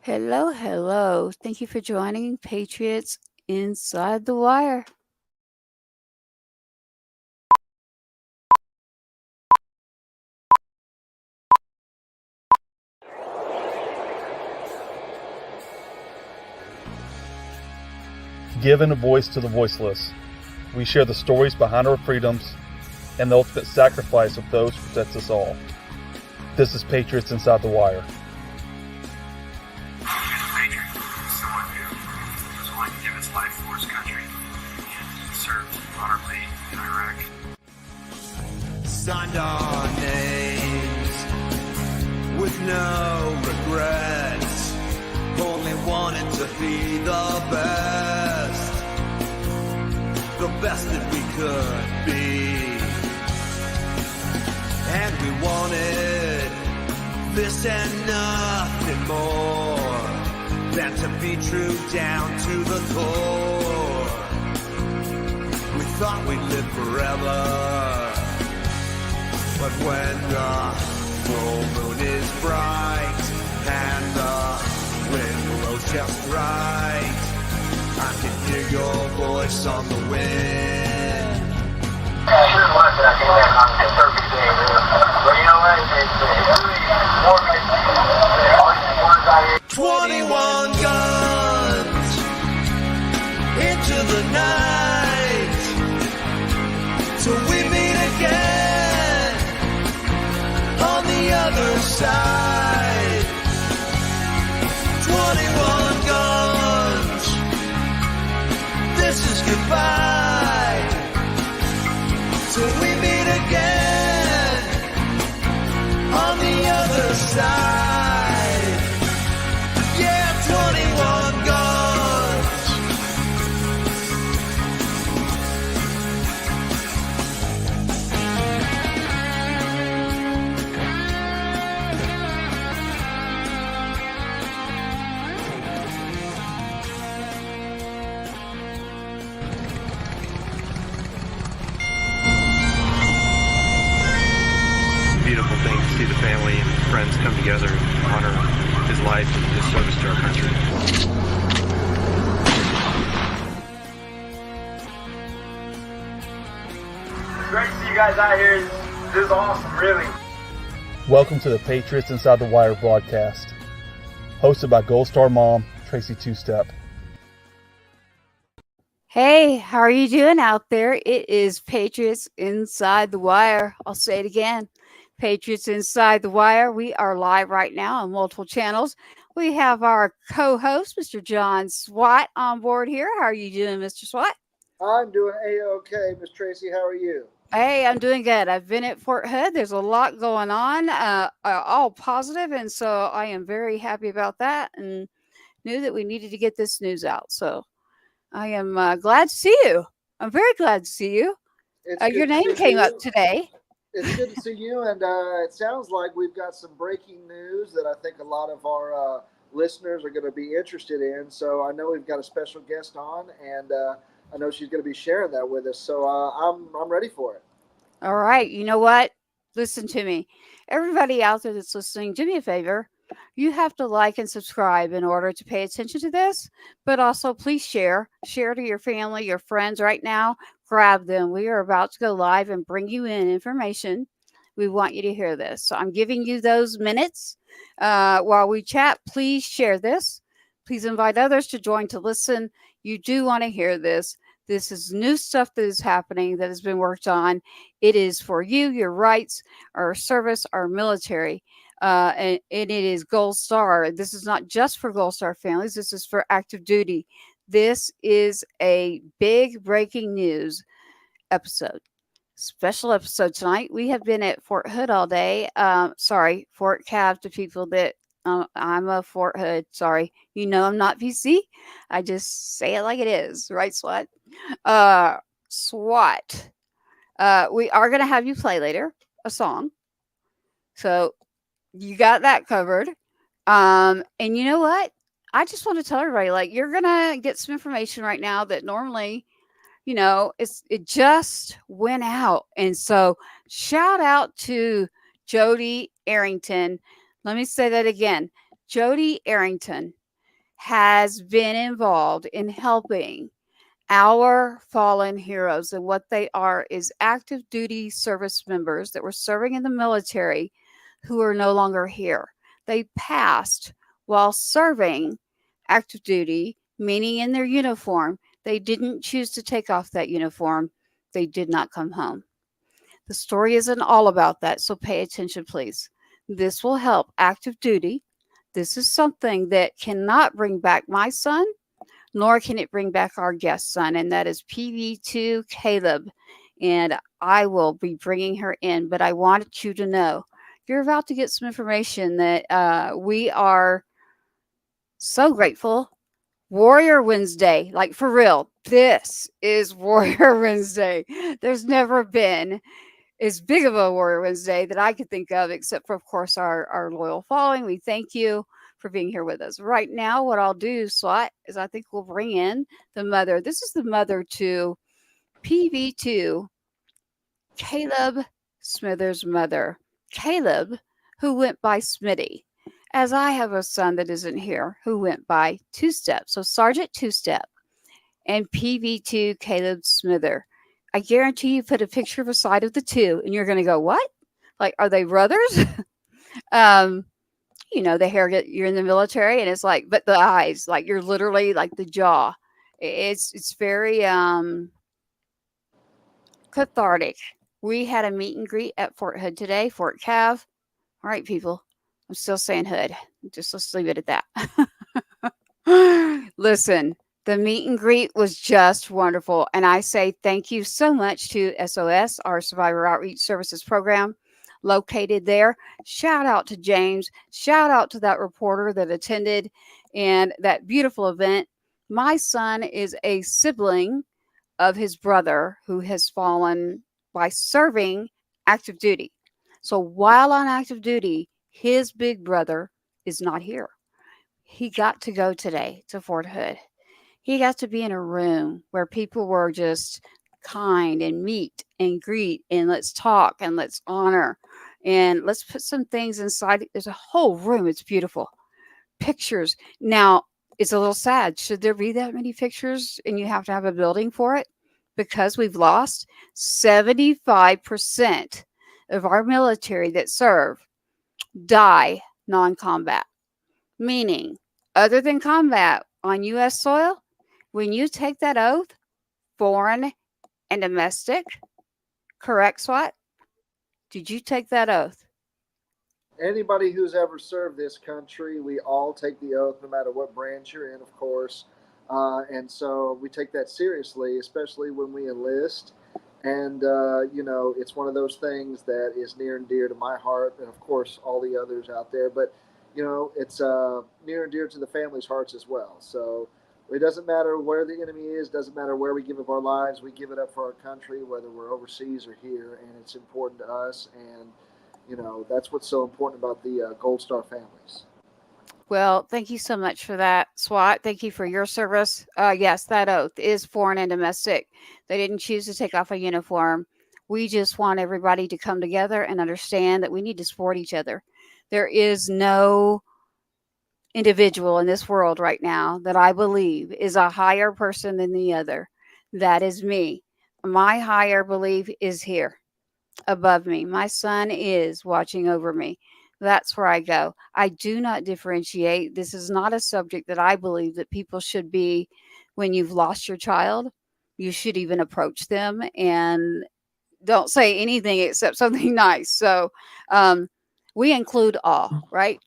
Hello, hello. Thank you for joining Patriots Inside the Wire. Giving a voice to the voiceless. We share the stories behind our freedoms and the ultimate sacrifice of those who protect us all. This is Patriots Inside the Wire. Patriot is someone who was willing to give his life for his country and served honorably in Iraq. Signed our names with no regrets. Only wanted to be the best that we could be. And we wanted this and nothing more than to be true down to the core. We thought we'd live forever, but when the full moon is bright and the wind blows just right, I can hear your voice on the wind. I should have left it. I came back on the perfect day, really. But you know what? It's really more like 21 guns into the night till we meet again on the other side. 21 guns, this is goodbye till we meet again on the other side. Yeah, 21 guns. Beautiful thing to see the family and friends come together and honor his life and his service to our country. It's great to see you guys out here. This is awesome, really. Welcome to the Patriots Inside the Wire broadcast, hosted by Gold Star mom, Tracy Two-Step. Hey, how are you doing out there? It is Patriots Inside the Wire. I'll say it again. Patriots Inside the Wire. We are live right now on multiple channels. We have our co-host, Mr. John Swat, on board here. How are you doing, Mr. Swat? I'm doing A-OK, Miss Tracy. How are you? Hey, I'm doing good. I've been at Fort Hood. There's a lot going on, all positive, and so I am very happy about that and knew that we needed to get this news out. So I am glad to see you. I'm very glad to see you. Your name came up today. It's good to see you, and it sounds like we've got some breaking news that I think a lot of our listeners are going to be interested in. So I know we've got a special guest on, and I know she's going to be sharing that with us. So I'm ready for it. All right. You know what? Listen to me. Everybody out there that's listening, do me a favor. You have to like and subscribe in order to pay attention to this, but also please share to your family, your friends right now. Grab them. We are about to go live and bring you in information. We want you to hear this. So I'm giving you those minutes while we chat. Please share this. Please invite others to join to listen. You do want to hear this. This is new stuff that is happening that has been worked on. It is for you, your rights, our service, our military. And it is Gold Star. This is not just for Gold Star families. This is for active duty. This is a big breaking news episode. Special episode tonight. We have been at Fort Hood all day. Fort Cav to people that I'm a Fort Hood. Sorry. You know I'm not PC. I just say it like it is. Right, SWAT? SWAT. We are going to have you play later a song. So you got that covered. And you know what? I just want to tell everybody, like, you're going to get some information right now that normally, you know, it just went out. And so shout out to Jodey Arrington. Let me say that again. Jodey Arrington has been involved in helping our fallen heroes. And what they are is active duty service members that were serving in the military who are no longer here. They passed while serving active duty, meaning in their uniform. They didn't choose to take off that uniform. They did not come home. The story isn't all about that, so pay attention, please. This will help active duty. This is something that cannot bring back my son, nor can it bring back our guest son, and that is PV2 Caleb. And I will be bringing her in, but I wanted you to know you're about to get some information that we are so grateful. Warrior Wednesday, like for real, this is Warrior Wednesday. There's never been as big of a Warrior Wednesday that I could think of, except for, of course, our loyal following. We thank you for being here with us. Right now, what I'll do, Swat, is I think we'll bring in the mother. This is the mother to PV2, Caleb Smithers' mother. Caleb, who went by Smitty, as I have a son that isn't here who went by Two Step. So Sergeant Two Step and PV2 Caleb Smither. I guarantee you put a picture of a side of the two and you're going to go, what? Like, are they brothers? You know, the hair, you're in the military and it's like, but the eyes, like you're literally like the jaw. It's very cathartic. We had a meet and greet at Fort Hood today, Fort Cav. All right, people. I'm still saying Hood. Just let's leave it at that. Listen, the meet and greet was just wonderful. And I say thank you so much to SOS, our Survivor Outreach Services program located there. Shout out to James. Shout out to that reporter that attended and that beautiful event. My son is a sibling of his brother who has fallen by serving active duty. So while on active duty, his big brother is not here. He got to go today to Fort Hood. He got to be in a room where people were just kind and meet and greet and let's talk and let's honor and let's put some things inside. There's a whole room. It's beautiful. Pictures. Now, it's a little sad. Should there be that many pictures and you have to have a building for it? Because we've lost 75% of our military that serve die non-combat. Meaning, other than combat on U.S. soil, when you take that oath, foreign and domestic, correct, SWAT? Did you take that oath? Anybody who's ever served this country, we all take the oath, no matter what branch you're in, of course. And so we take that seriously, especially when we enlist. And, you know, it's one of those things that is near and dear to my heart and, of course, all the others out there. But, you know, it's near and dear to the family's hearts as well. So it doesn't matter where the enemy is, doesn't matter where we give up our lives. We give it up for our country, whether we're overseas or here, and it's important to us. And, you know, that's what's so important about the Gold Star families. Well, thank you so much for that, SWAT. Thank you for your service. Yes, that oath is foreign and domestic. They didn't choose to take off a uniform. We just want everybody to come together and understand that we need to support each other. There is no individual in this world right now that I believe is a higher person than the other. That is me. My higher belief is here above me. My son is watching over me. That's where I go. I do not differentiate. This is not a subject that I believe that people should be, when you've lost your child, you should even approach them and don't say anything except something nice. So we include all, right?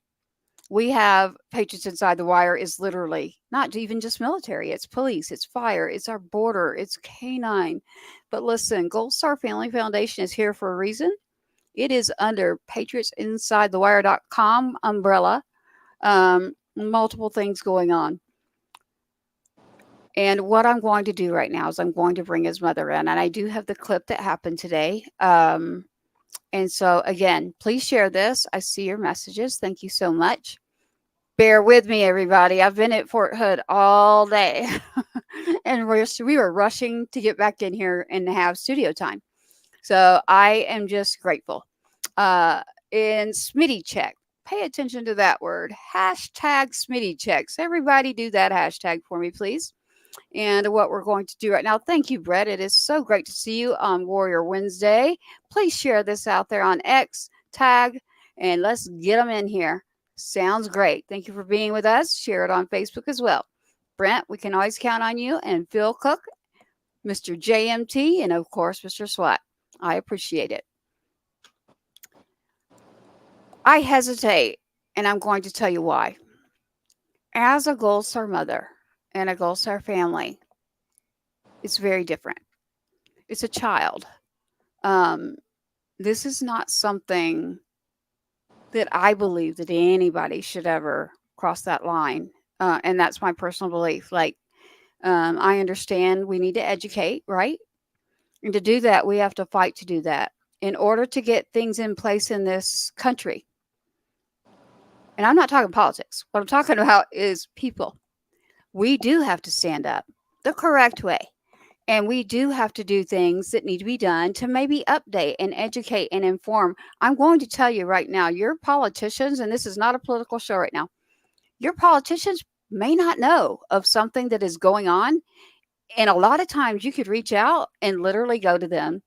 We have Patriots Inside the Wire is literally not even just military. It's police, it's fire, it's our border, it's canine. But listen, Gold Star Family Foundation is here for a reason. It is under patriotsinsidethewire.com umbrella. Multiple things going on. And what I'm going to do right now is I'm going to bring his mother in. And I do have the clip that happened today. And so, again, please share this. I see your messages. Thank you so much. Bear with me, everybody. I've been at Fort Hood all day. And we were rushing to get back in here and have studio time. So I am just grateful. In Smitty check, pay attention to that word. Hashtag Smitty checks. Everybody do that hashtag for me, please. And what we're going to do right now. Thank you, Brett. It is so great to see you on Warrior Wednesday. Please share this out there on X, tag, and let's get them in here. Sounds great. Thank you for being with us. Share it on Facebook as well. Brent, we can always count on you. And Phil Cook, Mr. JMT, and of course, Mr. Swat. I appreciate it. I hesitate, and I'm going to tell you why. As a Gold Star mother and a Gold Star family, it's very different. It's a child. This is not something that I believe that anybody should ever cross that line. And that's my personal belief. Like, I understand we need to educate, right? And to do that, we have to fight to do that in order to get things in place in this country. And I'm not talking politics. What I'm talking about is people. We do have to stand up the correct way. And we do have to do things that need to be done to maybe update and educate and inform. I'm going to tell you right now, your politicians, and this is not a political show right now, your politicians may not know of something that is going on. And a lot of times you could reach out and literally go to them.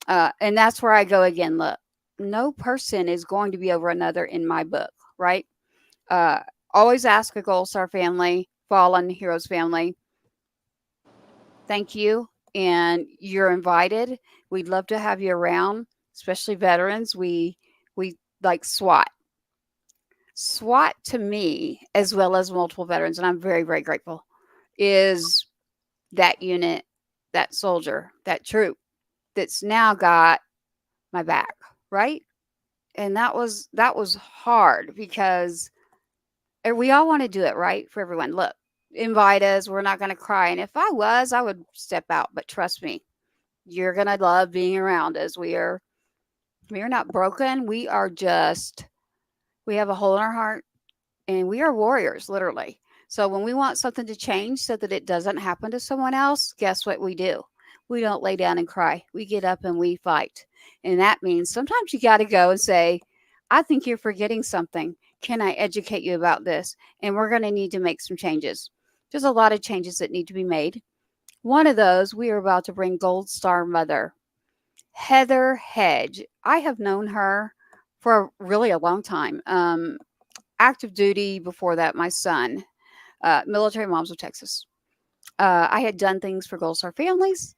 And that's where I go again. Look, no person is going to be over another in my book, right? Always ask a Gold Star family, fallen heroes family. Thank you. And you're invited. We'd love to have you around, especially veterans. We like SWAT. SWAT to me, as well as multiple veterans, and I'm very, very grateful, is that unit, that soldier, that troop that's now got my back, right? And that was hard because we all want to do it right for everyone. Look, invite us. We're not going to cry. And if I was, I would step out. But trust me, you're going to love being around us. We are not broken. We are just, we have a hole in our heart and we are warriors, literally. So when we want something to change so that it doesn't happen to someone else, guess what we do? We don't lay down and cry. We get up and we fight. And that means sometimes you got to go and say, I think you're forgetting something. Can I educate you about this? And we're going to need to make some changes. There's a lot of changes that need to be made. One of those, we are about to bring Gold Star mother, Heather Hedge. I have known her for really a long time. Active duty before that, my son, Military Moms of Texas. I had done things for Gold Star families,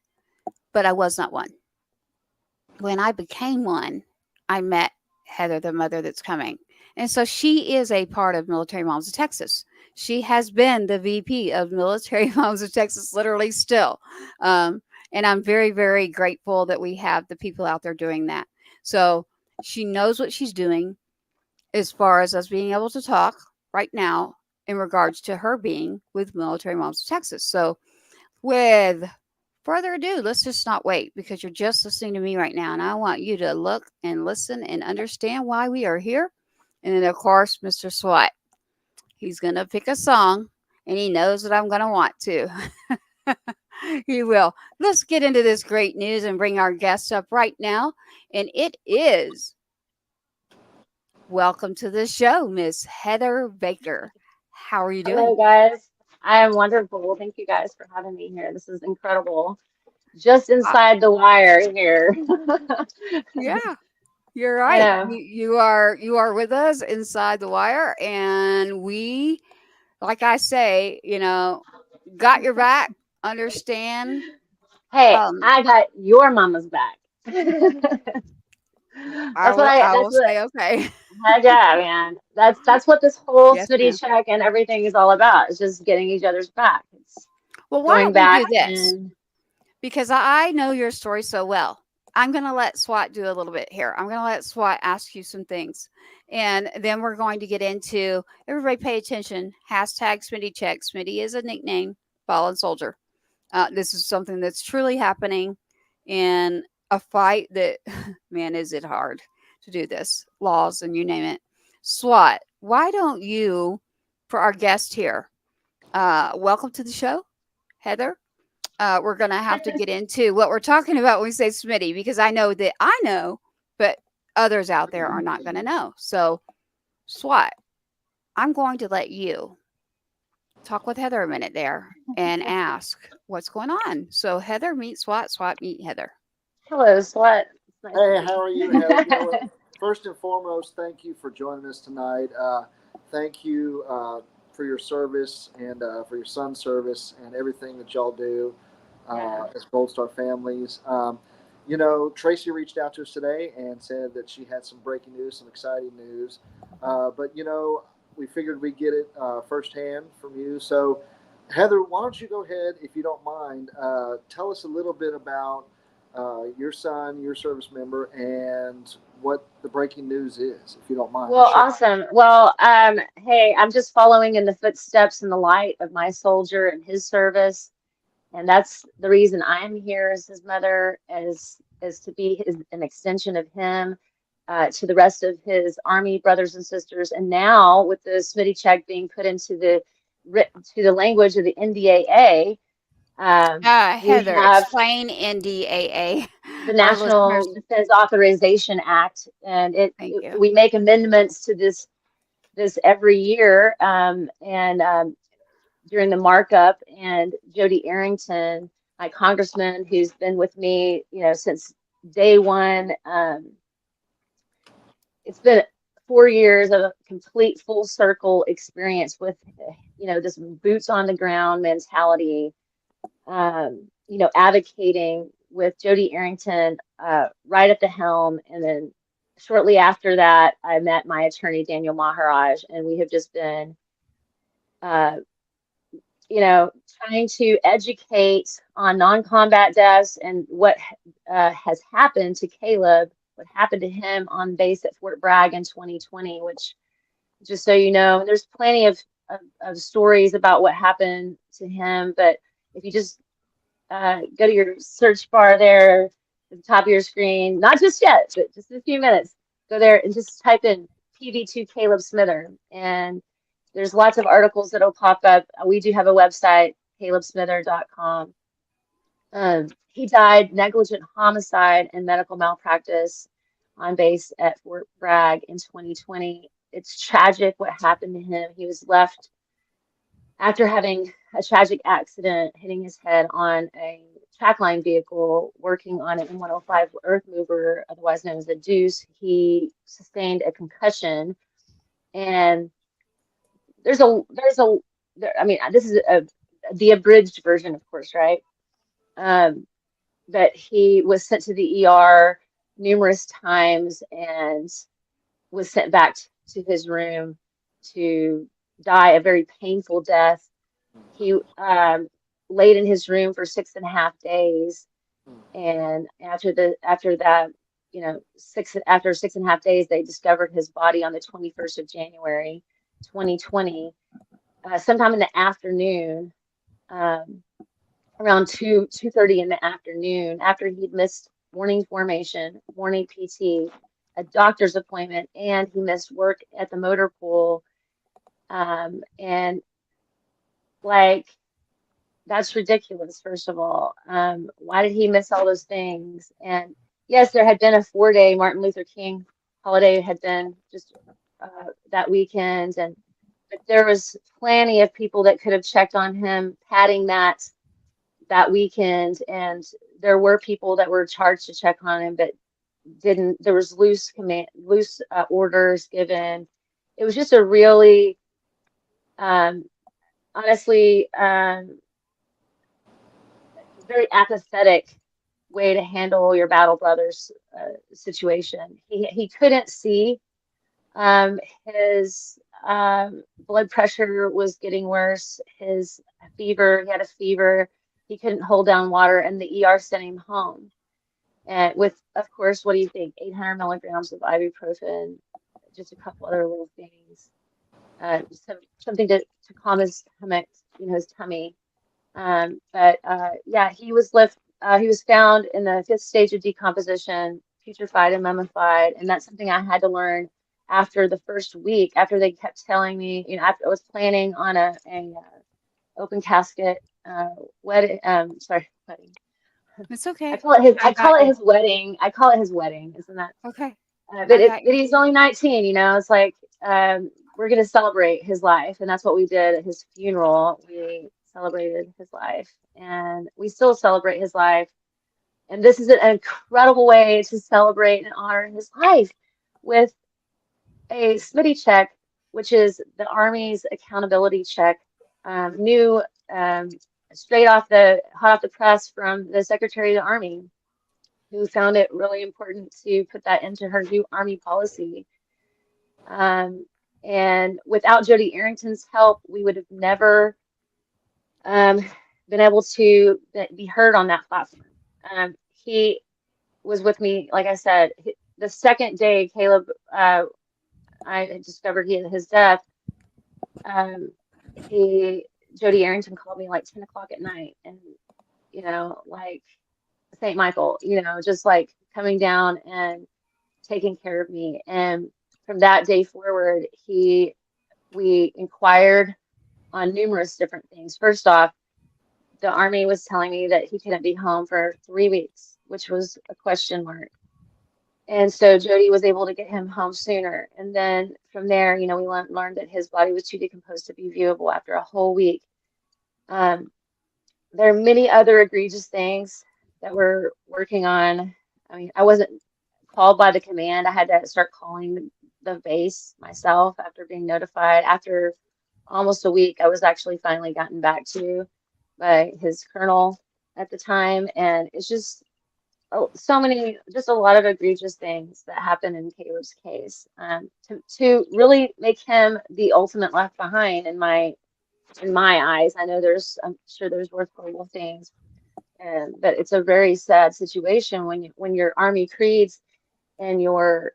but I was not one. When I became one, I met Heather, the mother that's coming. And so she is a part of Military Moms of Texas. She has been the VP of Military Moms of Texas, literally still. And I'm very, very grateful that we have the people out there doing that. So she knows what she's doing as far as us being able to talk right now in regards to her being with Military Moms of Texas. So with further ado, let's just not wait because you're just listening to me right now. And I want you to look and listen and understand why we are here. And then, of course, Mr. Swat, he's going to pick a song and he knows that I'm going to want to. He will. Let's get into this great news and bring our guest up right now. And it is, welcome to the show, Miss Heather Baker. How are you doing? Hello, guys. I am wonderful. Thank you guys for having me here. This is incredible. Just inside the wire here. Yeah, you're I right. know. You are with us inside the wire, and we, like I say, got your back. Understand? Hey, Um, I got your mama's back. I That's what will. I I that's will what say okay. yeah, man. That's what this whole Yes, ma'am. Smitty check and everything is all about. It's just getting each other's back. It's Well, why going don't we back do this? and Because I know your story so well. I'm going to let SWAT do a little bit here. I'm going to let SWAT ask you some things. And then we're going to get into, everybody pay attention, hashtag Smitty check. Smitty is a nickname, fallen soldier. This is something that's truly happening in a fight that, man, is it hard to do this. Laws and you name it. SWAT, why don't you, for our guest here, welcome to the show, Heather. We're going to have to get into what we're talking about when we say Smitty, because I know that I know, but others out there are not going to know. So SWAT, I'm going to let you talk with Heather a minute there and ask what's going on. So Heather meet SWAT, SWAT meet Heather. Hello, SWAT. It's nice Hey, to meet how are you, Heather? You know what? First and foremost, thank you for joining us tonight. Thank you for your service and for your son's service and everything that y'all do Yeah. as Gold Star families. Tracy reached out to us today and said that she had some breaking news, some exciting news. But we figured we'd get it firsthand from you. So, Heather, why don't you go ahead, if you don't mind, tell us a little bit about your son, your service member, and what the breaking news is, if you don't mind. Well, Sure. awesome. Well, hey, I'm just following in the footsteps and the light of my soldier and his service. And that's the reason I'm here as his mother, as to be an extension of him to the rest of his Army brothers and sisters. And now with the Smitty check being put into the language of the NDAA, we Heather, have explain NDAA. the Our listeners, National Defense Authorization Act, and thank you. we make amendments to this every year. During the markup, and Jodey Arrington, my congressman, who's been with me, since day one. It's been 4 years of a complete full circle experience with, this boots on the ground mentality. Advocating with Jodey Arrington right at the helm, and then shortly after that, I met my attorney Daniel Maharaj, and we have just been trying to educate on non-combat deaths and what has happened to Caleb, what happened to him on base at Fort Bragg in 2020, which, just so you know, there's plenty of stories about what happened to him. But if you just go to your search bar there at the top of your screen, not just yet, but just in a few minutes, go there and just type in PV2 Caleb Smither, and there's lots of articles that'll pop up. We do have a website, calebsmither.com. He died negligent homicide and medical malpractice on base at Fort Bragg in 2020. It's tragic what happened to him. He was left after having a tragic accident, hitting his head on a trackline vehicle working on an M105 earth mover, otherwise known as a deuce. He sustained a concussion, and this is the abridged version, of course, right? But he was sent to the ER numerous times and was sent back to his room to die a very painful death. He laid in his room for 6.5 days, and after 6.5 days, they discovered his body on the 21st of January, 2020. Sometime in the afternoon, around 2:30 in the afternoon, after he'd missed morning formation, morning PT, a doctor's appointment, and he missed work at the motor pool. And that's ridiculous, first of all. Why did he miss all those things? And yes, there had been a 4-day Martin Luther King holiday had been just that weekend, but there was plenty of people that could have checked on him, padding that weekend, and there were people that were charged to check on him, but didn't. There was loose orders given. It was just a really, honestly, very apathetic way to handle your battle brothers situation. He couldn't see. His blood pressure was getting worse. His fever, he had a fever. He couldn't hold down water, and the ER sent him home. And with, of course, what do you think? 800 milligrams of ibuprofen, just a couple other little things, something to calm his stomach, his tummy. He was he was found in the 5th stage of decomposition, putrefied and mummified, and that's something I had to learn after the first week. After they kept telling me, after I was planning on a open casket wedding. Wedding. It's okay. I call it his wedding. I call it his wedding. Isn't that okay? but he's only 19. It's like we're going to celebrate his life. And that's what we did at his funeral. We celebrated his life, and we still celebrate his life. And this is an incredible way to celebrate and honor his life with a Smitty check, which is the Army's accountability check, new, straight off the hot off the press from the Secretary of the Army, who found it really important to put that into her new Army policy. And without Jodey Arrington's help, we would have never been able to be heard on that platform. He was with me, like I said, the second day Caleb, I discovered his death. Jodey Arrington called me like 10 o'clock at night, and like St. Michael, just like coming down and taking care of me. And from that day forward, we inquired on numerous different things. First off, the Army was telling me that he couldn't be home for 3 weeks, which was a question mark. And so Jodey was able to get him home sooner. And then from there, we learned that his body was too decomposed to be viewable after a whole week. There are many other egregious things that we're working on. I mean, I wasn't called by the command. I had to start calling the base myself after being notified. After almost a week, I was actually finally gotten back to by his colonel at the time. And it's just just a lot of egregious things that happened in Caleb's case, to really make him the ultimate left behind in my eyes. I'm sure there's worse horrible things, but it's a very sad situation when your Army creeds and your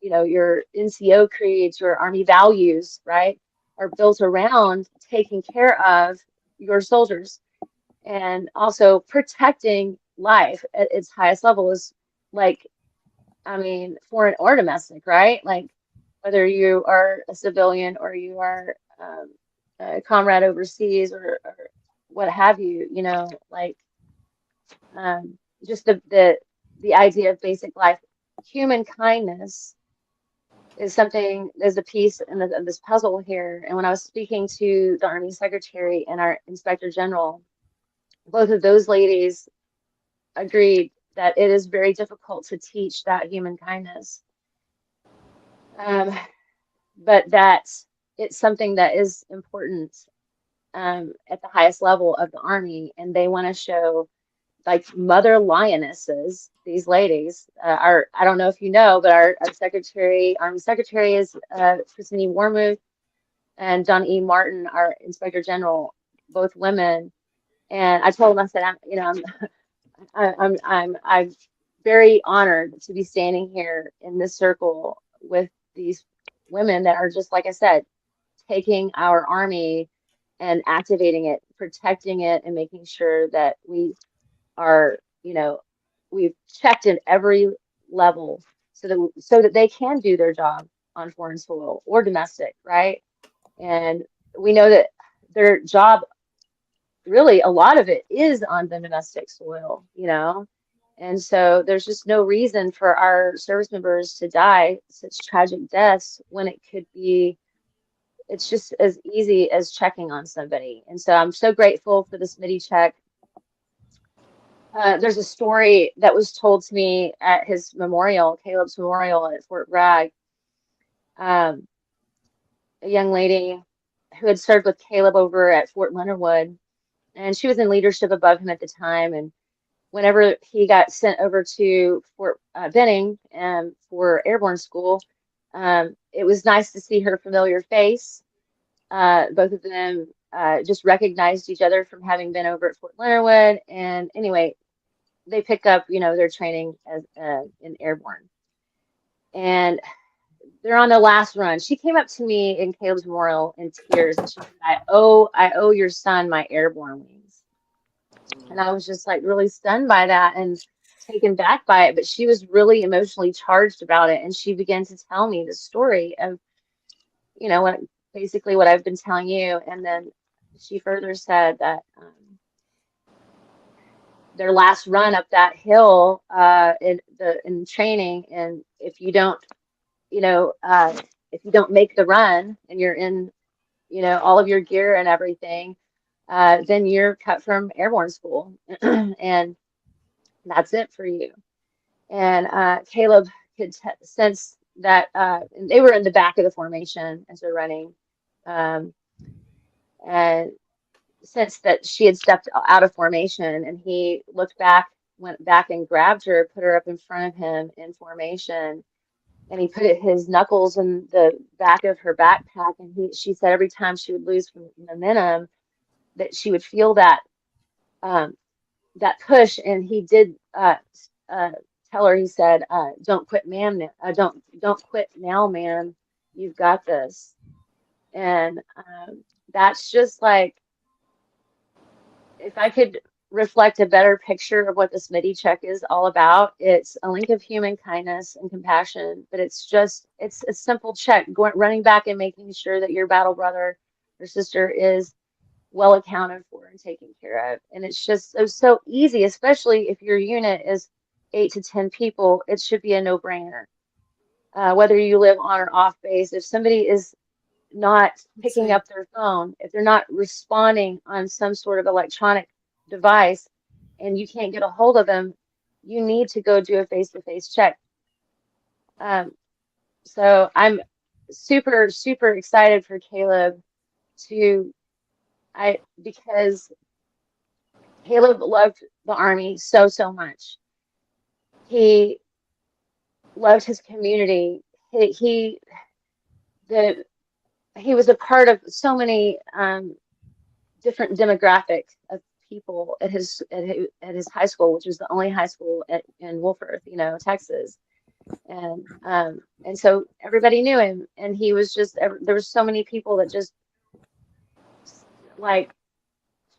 your NCO creeds, your Army values, right, are built around taking care of your soldiers and also protecting life at its highest level, is like, foreign or domestic, right? Like, whether you are a civilian or you are a comrade overseas or what have you, just the idea of basic life. Human kindness is a piece in this puzzle here. And when I was speaking to the Army Secretary and our Inspector General, both of those ladies agreed that it is very difficult to teach that human kindness, but that it's something that is important at the highest level of the Army. And they want to show, like, mother lionesses, these ladies I don't know if you know, but our Army Secretary is Christine E. Wormuth, and John E. Martin, our Inspector General, both women. And I told them, I said, I'm very honored to be standing here in this circle with these women that are just, like I said, taking our Army and activating it, protecting it, and making sure that we are, we've checked in every level so that they can do their job on foreign soil or domestic, right? And we know that their job, really, a lot of it is on the domestic soil, and so there's just no reason for our service members to die such tragic deaths when it's just as easy as checking on somebody. And so I'm so grateful for this Smitty check. There's a story that was told to me at his memorial, Caleb's memorial at Fort Bragg. A young lady who had served with Caleb over at Fort Leonard Wood, and she was in leadership above him at the time. And whenever he got sent over to Fort Benning for airborne school, it was nice to see her familiar face. Both of them just recognized each other from having been over at Fort Leonard Wood. And anyway, they pick up, their training as in airborne. And they're on the last run. She came up to me in Caleb's memorial in tears, and she said, I owe your son my airborne wings. And I was just like really stunned by that and taken back by it. But she was really emotionally charged about it. And she began to tell me the story of, basically what I've been telling you. And then she further said that their last run up that hill in training, and if you don't, if you don't make the run and you're in, all of your gear and everything, then you're cut from airborne school, and that's it for you. And Caleb could sense that, and they were in the back of the formation as they're running, and sensed that she had stepped out of formation, and he went back and grabbed her, put her up in front of him in formation, and he put his knuckles in the back of her backpack, and she said every time she would lose momentum that she would feel um, that push, and he did tell her, he said, don't quit, ma'am. Don't quit now, ma'am. You've got this. And that's just like, if I could reflect a better picture of what the Smitty check is all about, it's a link of human kindness and compassion, but it's a simple check, running back and making sure that your battle brother or sister is well accounted for and taken care of. And it's just so easy, especially if your unit is 8 to 10 people. It should be a no-brainer. Whether you live on or off base, if somebody is not picking up their phone, if they're not responding on some sort of electronic device and you can't get a hold of them, you need to go do a face-to-face check. So I'm super, super excited for Caleb because Caleb loved the Army so, so much. He loved his community. He was a part of so many different demographic of people at his high school, which was the only high school in Wolford, Texas. And so everybody knew him, and he was just, there was so many people that just like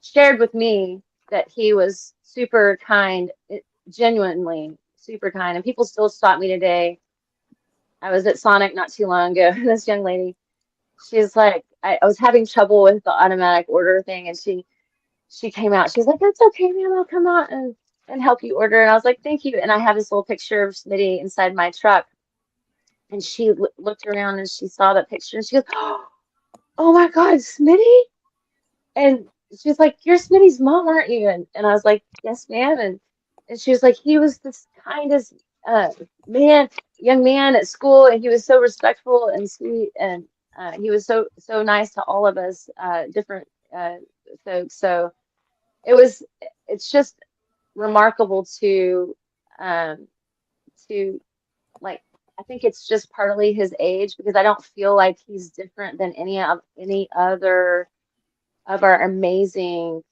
shared with me that he was super kind, genuinely super kind. And people still stop me today. I was at Sonic not too long ago. This young lady, she's like, I was having trouble with the automatic order thing, and she came out. She's like, "That's okay, ma'am. I'll come out and help you order." And I was like, "Thank you." And I have this little picture of Smitty inside my truck. And she looked around and she saw that picture, and she goes, "Oh my God, Smitty!" And she's like, "You're Smitty's mom, aren't you?" And I was like, "Yes, ma'am." And she was like, "He was this kindest young man at school, and he was so respectful and sweet, and he was so nice to all of us different folks." So it's just remarkable to like, I think it's just partly his age, because I don't feel like he's different than any other of our amazing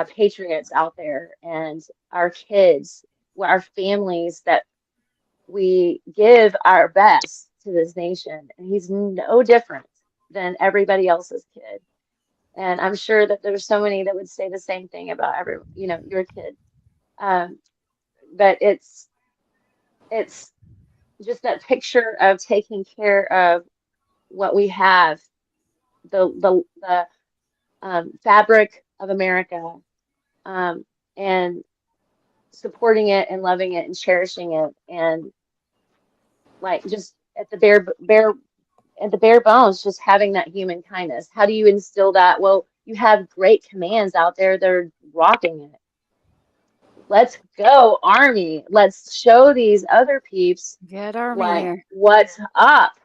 patriots out there, and our kids, our families, that we give our best to this nation. And he's no different than everybody else's kid. And I'm sure that there's so many that would say the same thing about your kid. But it's just that picture of taking care of what we have, the fabric of America, and supporting it and loving it and cherishing it, and like, just at the bare bones, just having that human kindness. How do you instill that? Well, you have great commands out there that are rocking it. Let's go, Army. Let's show these other peeps Get Army here. what's up.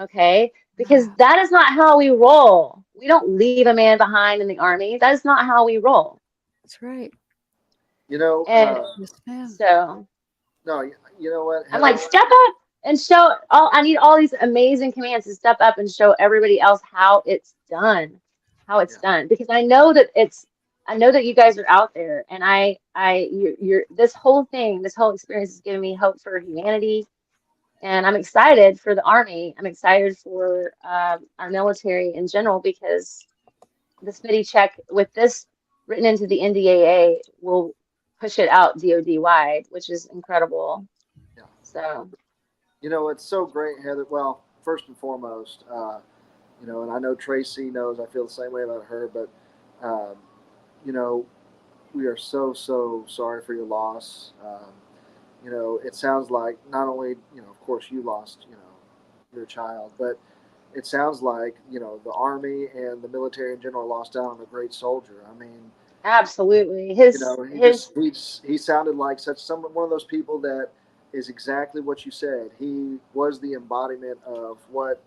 Okay? Because that is not how we roll. We don't leave a man behind in the Army. That is not how we roll. That's right. And so, no, you know what? I'm like, step up and show I need all these amazing commands to step up and show everybody else how it's done. Because I know that you guys are out there, and you're this whole experience is giving me hope for humanity. And I'm excited for the Army. I'm excited for our military in general, because the Smitty check, with this written into the NDAA, will push it out DoD wide, which is incredible. Yeah. So, it's so great, Heather. Well, first and foremost, and I know Tracy knows I feel the same way about her, but we are so sorry for your loss. It sounds like not only, of course, you lost, your child. But it sounds like, the Army and the military in general lost out on a great soldier. I mean, Absolutely. he sounded like one of those people that is exactly what you said. He was the embodiment of what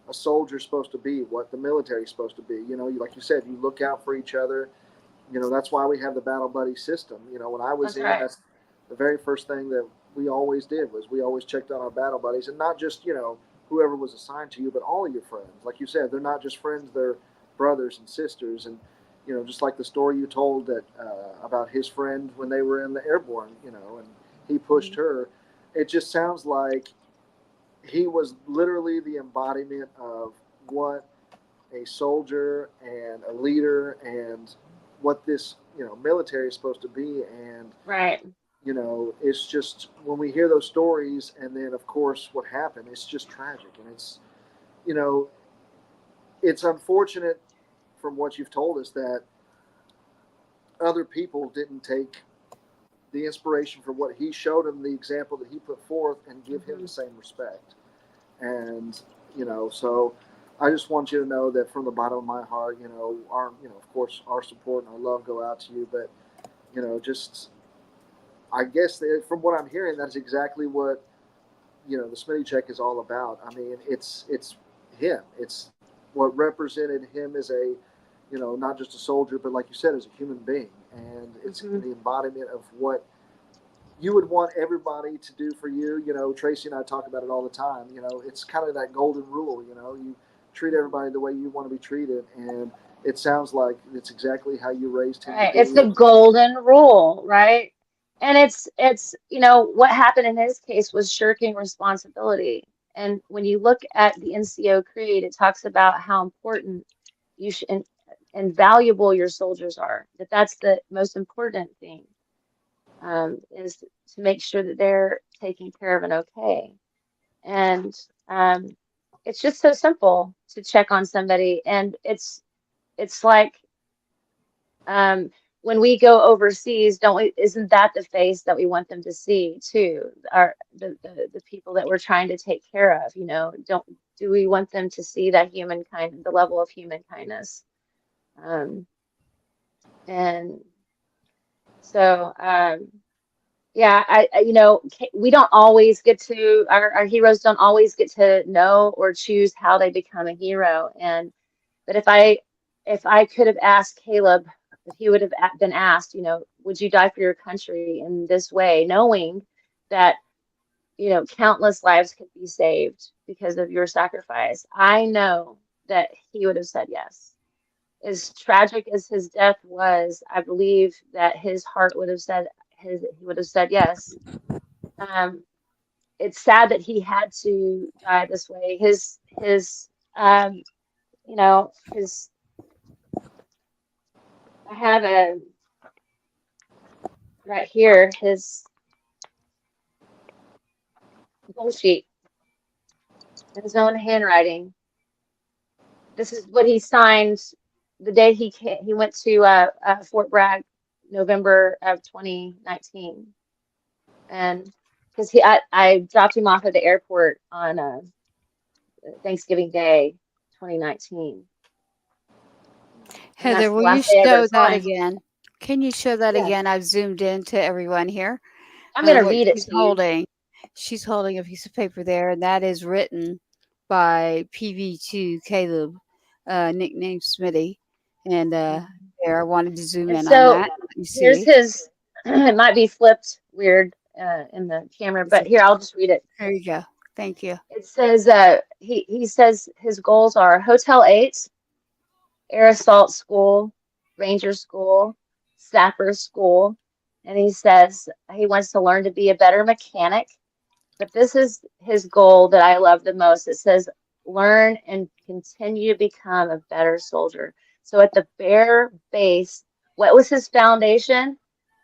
a soldier's supposed to be, what the military's supposed to be. Like you said, you look out for each other. That's why we have the battle buddy system. When I was That's right. that's the very first thing that we always did was we always checked on our battle buddies, and not just whoever was assigned to you, but all of your friends. Like you said, they're not just friends; they're brothers and sisters. And just like the story you told that about his friend when they were in the airborne, and he pushed her. It just sounds like he was literally the embodiment of what a soldier and a leader and what this military is supposed to be. And Right. it's just when we hear those stories, and then of course what happened, it's just tragic. And you know it's unfortunate from what you've told us that other people didn't take the inspiration from what he showed him, the example that he put forth, and give him the same respect. And so I just want you to know that from the bottom of my heart, of course, our support and our love go out to you. But just I guess from what I'm hearing, that's exactly what the Smitty check is all about. I mean, it's him. It's what represented him as a not just a soldier, but like you said, as a human being. And it's the embodiment of what you would want everybody to do for you. Tracy and I talk about it all the time. It's kind of that golden rule. You treat everybody the way you want to be treated. And it sounds like it's exactly how you raised him. Right. It's the golden rule, right? And it's what happened in his case was shirking responsibility. And when you look at the NCO creed, it talks about how important you should and valuable your soldiers are. That's the most important thing, is to make sure that they're taken care of and okay. And it's just so simple to check on somebody. And it's like when we go overseas, isn't that the face that we want them to see too? The people that we're trying to take care of, do we want them to see that the level of human kindness? And so, yeah, we don't always get to, our heroes don't always get to know or choose how they become a hero. But if I could have asked Caleb, if he would have been asked, would you die for your country in this way, knowing that, countless lives could be saved because of your sacrifice, I know that he would have said yes. As tragic as his death was, I believe that his heart would have said yes. It's sad that he had to die this way. His I have right here his goal sheet in his own handwriting. This is what he signed the day he went to Fort Bragg, November of 2019, and because I dropped him off at the airport on Thanksgiving Day, 2019. Heather, will you show that again? Can you show that again? I've zoomed in to everyone here. I'm going to read it to you. She's holding a piece of paper there, and that is written by PV2 Caleb, nicknamed Smitty. And there, I wanted to zoom in on that. Here's his, it might be flipped weird in the camera, but here, I'll just read it. There you go. Thank you. It says, he says his goals are Hotel 8, Air Assault School, Ranger School, Sapper School. And he says he wants to learn to be a better mechanic. But this is his goal that I love the most. It says, learn and continue to become a better soldier. So at the bare base, what was his foundation?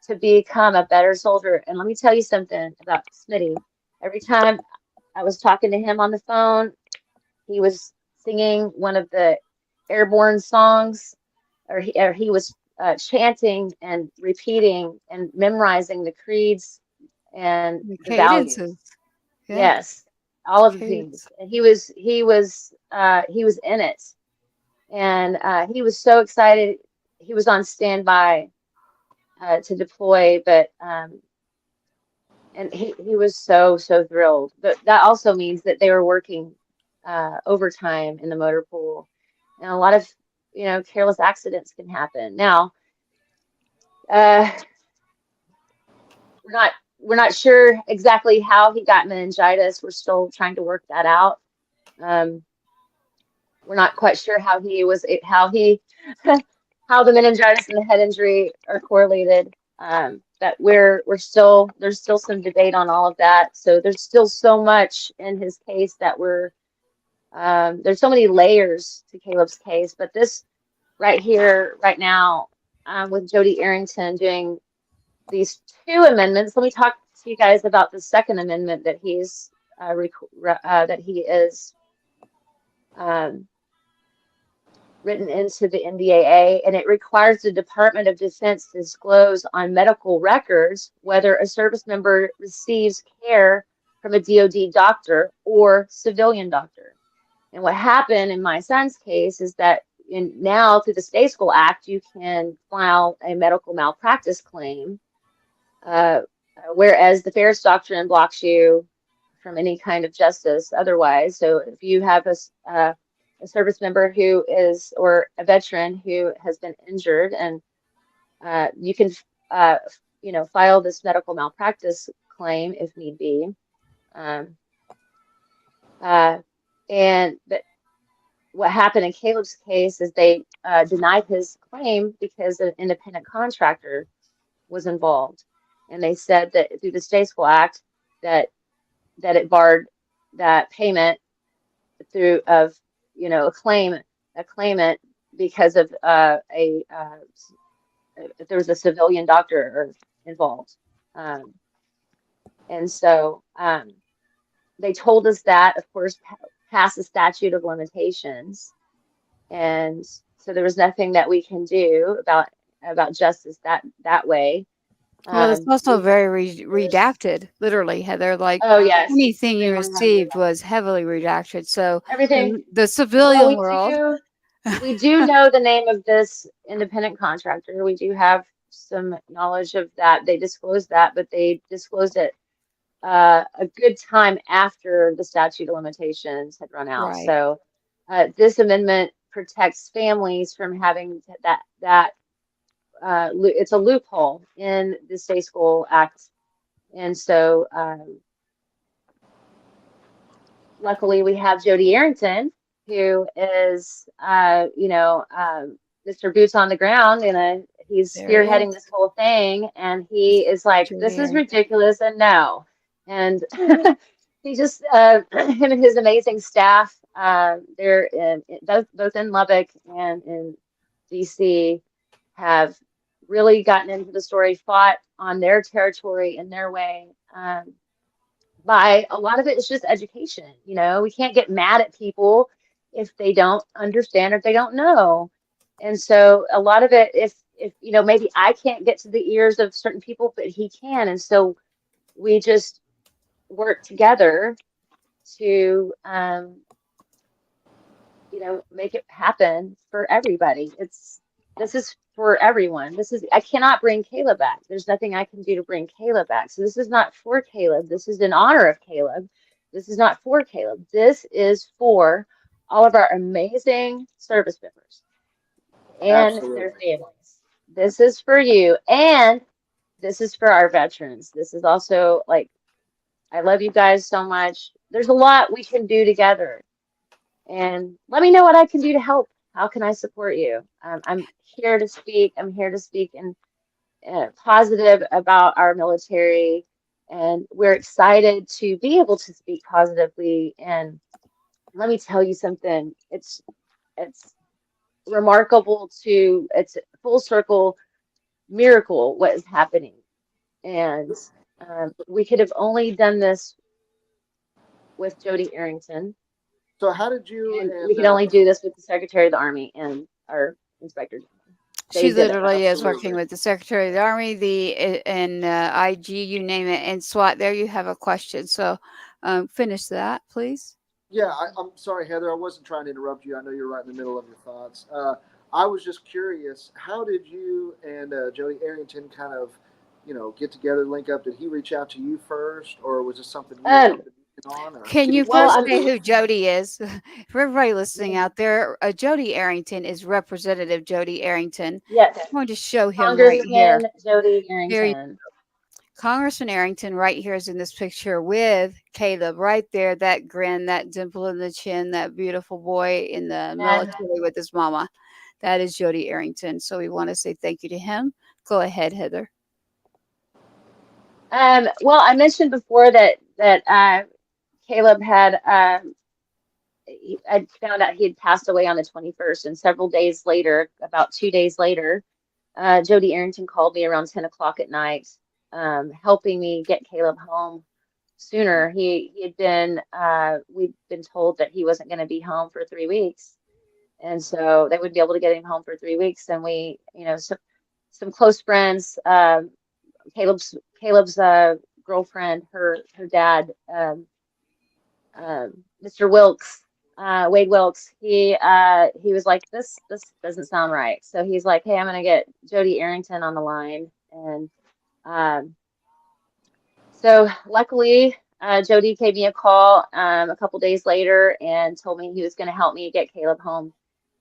To become a better soldier. And let me tell you something about Smitty. Every time I was talking to him on the phone, he was singing one of the airborne songs, or he was chanting and repeating and memorizing the creeds and the values. Yeah. Yes. all of the Okay. scenes, and he was in it, and he was so excited. He was on standby to deploy, but and he was so thrilled. But that also means that they were working overtime in the motor pool, and a lot of careless accidents can happen. Now, we're not sure exactly how he got meningitis. We're still trying to work that out. We're not quite sure how how the meningitis and the head injury are correlated. That there's still some debate on all of that. So there's still so much in his case that there's so many layers to Caleb's case. But this right here, right now, with Jodey Arrington doing these two amendments, let me talk to you guys about the second amendment that he is written into the NDAA, and it requires the Department of Defense to disclose on medical records whether a service member receives care from a DoD doctor or civilian doctor. And what happened in my son's case is that now through the State School Act, you can file a medical malpractice claim, whereas the Ferris Doctrine blocks you from any kind of justice otherwise. So if you have a service member who is, or a veteran who has been injured, and you can, file this medical malpractice claim if need be. But what happened in Caleb's case is they denied his claim because an independent contractor was involved, and they said that through the State School Act that it barred that payment through of a claimant because of if there was a civilian doctor involved, and so they told us that, of course, past the statute of limitations, and so there was nothing that we can do about justice that way. Well, it's also very redacted, literally, Heather. Like, oh yes, anything you received was heavily redacted. So everything. the civilian world. We do know the name of this independent contractor. We do have some knowledge of that. They disclosed that, but they disclosed it a good time after the statute of limitations had run out. Right. So this amendment protects families from having that it's a loophole in the State School Act, and so luckily we have Jodey Arrington, who is Mr. Boots on the ground, and he's spearheading this whole thing, and he is like, this is ridiculous, and no, and he just him and his amazing staff, they're both in Lubbock and in DC, have really gotten into the story, fought on their territory in their way. By a lot of it is just education. We can't get mad at people if they don't understand or if they don't know. And so a lot of it, if maybe I can't get to the ears of certain people, but he can. And so we just work together to make it happen for everybody. This is for everyone. I cannot bring Caleb back. There's nothing I can do to bring Caleb back. So this is not for Caleb. This is in honor of Caleb. This is not for Caleb. This is for all of our amazing service members and their families. This is for you. And this is for our veterans. This is also, like, I love you guys so much. There's a lot we can do together. And let me know what I can do to help. How can I support you? I'm here to speak. I'm here to speak and positive about our military, and we're excited to be able to speak positively. And let me tell you something. It's remarkable it's a full circle miracle what is happening, and we could have only done this with Jodey Arrington. So how did you? And we can only do this with the Secretary of the Army and our Inspector General. She literally is working with the Secretary of the Army, the IG, you name it, and SWAT. There you have a question. So Finish that, please. Yeah, I'm sorry, Heather. I wasn't trying to interrupt you. I know you're right in the middle of your thoughts. I was just curious. How did you and Jody Arrington kind of, get together, link up? Did he reach out to you first, or was this something you had Um, been working on? Or Can you well, first I'm say who Jody is? For everybody listening out there, Jody Arrington is Representative Jody Arrington. yes, I'm going to show him right here. Congressman Jody Here, Arrington. Congressman Arrington right here is in this picture with Caleb right there. That grin, that dimple in the chin, that beautiful boy in the And military with his mama. That is Jody Arrington. So we want to say thank you to him. Go ahead, Heather. well, I mentioned before that Caleb had I found out he had passed away on the 21st, and several days later, about 2 days later, Jody Arrington called me around 10 o'clock at night, helping me get Caleb home sooner. He had been we'd been told that he wasn't going to be home for 3 weeks, and so they would be able to get him home for 3 weeks. And we, some close friends, Caleb's girlfriend, her dad, Mr. Wilkes, Wade Wilkes, he was like, this doesn't sound right. So he's like, hey, I'm gonna get Jody Arrington on the line. And so luckily, Jody gave me a call a couple days later and told me he was gonna help me get Caleb home.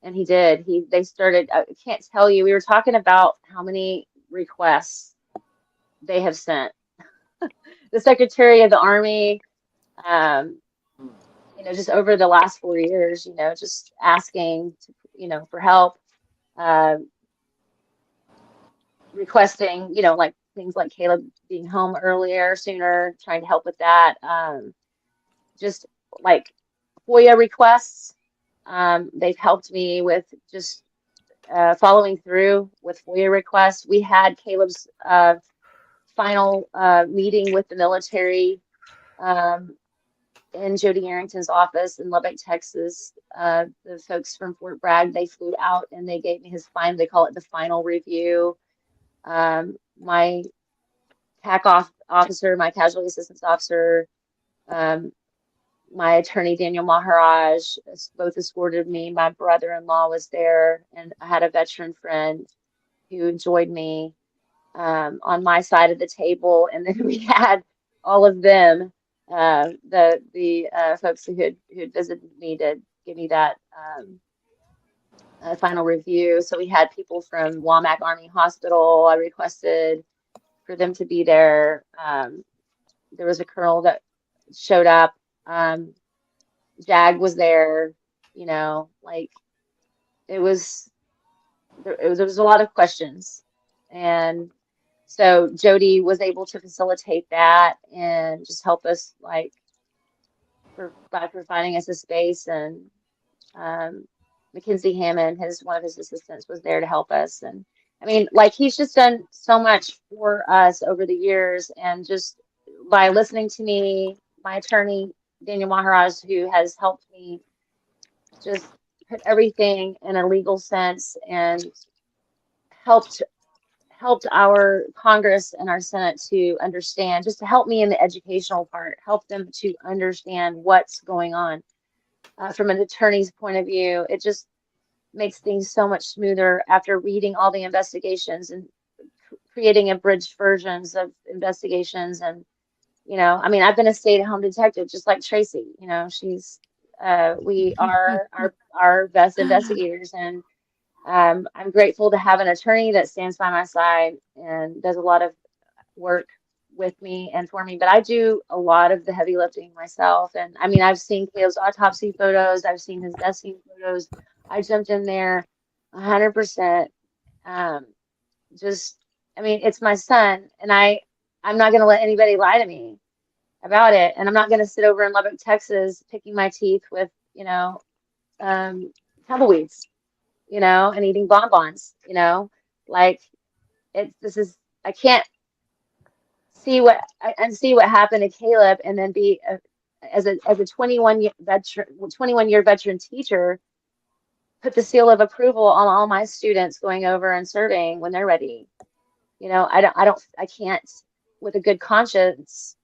And he did. They started, I can't tell you, we were talking about how many requests they have sent. The Secretary of the Army, just over the last 4 years, just asking, for help, requesting, like things like Caleb being home earlier, sooner, trying to help with that. Just like FOIA requests. They've helped me with just following through with FOIA requests. We had Caleb's final meeting with the military in Jody Arrington's office in Lubbock, Texas. The folks from Fort Bragg, they flew out and they gave me his they call it the final review. My officer, my casualty assistance officer, my attorney, Daniel Maharaj, both escorted me. My brother-in-law was there, and I had a veteran friend who joined me on my side of the table. And then we had all of them, the folks who had visited me to give me that final review. So we had people from Womack Army Hospital. I requested for them to be there. There was a colonel that showed up. Jag was there. Like there was a lot of questions, and so Jody was able to facilitate that and just help us, like, by providing us a space. And Mackenzie Hammond, one of his assistants, was there to help us. And I mean, like, he's just done so much for us over the years. And just by listening to me, my attorney, Daniel Maharaj, who has helped me just put everything in a legal sense and helped our Congress and our Senate to understand, just to help me in the educational part, help them to understand what's going on. From an attorney's point of view, it just makes things so much smoother after reading all the investigations and creating abridged versions of investigations. And, I mean, I've been a stay-at-home detective, just like Tracy. She's, we are our best investigators. And I'm grateful to have an attorney that stands by my side and does a lot of work with me and for me. But I do a lot of the heavy lifting myself. And I mean, I've seen Caleb's autopsy photos. I've seen his death scene photos. I jumped in there 100%. I mean, it's my son, and I'm not going to let anybody lie to me about it. And I'm not going to sit over in Lubbock, Texas, picking my teeth with, tumbleweeds, and eating bonbons, like I can't see what happened to Caleb and then be as a 21-year veteran teacher, put the seal of approval on all my students going over and serving when they're ready. I can't with a good conscience,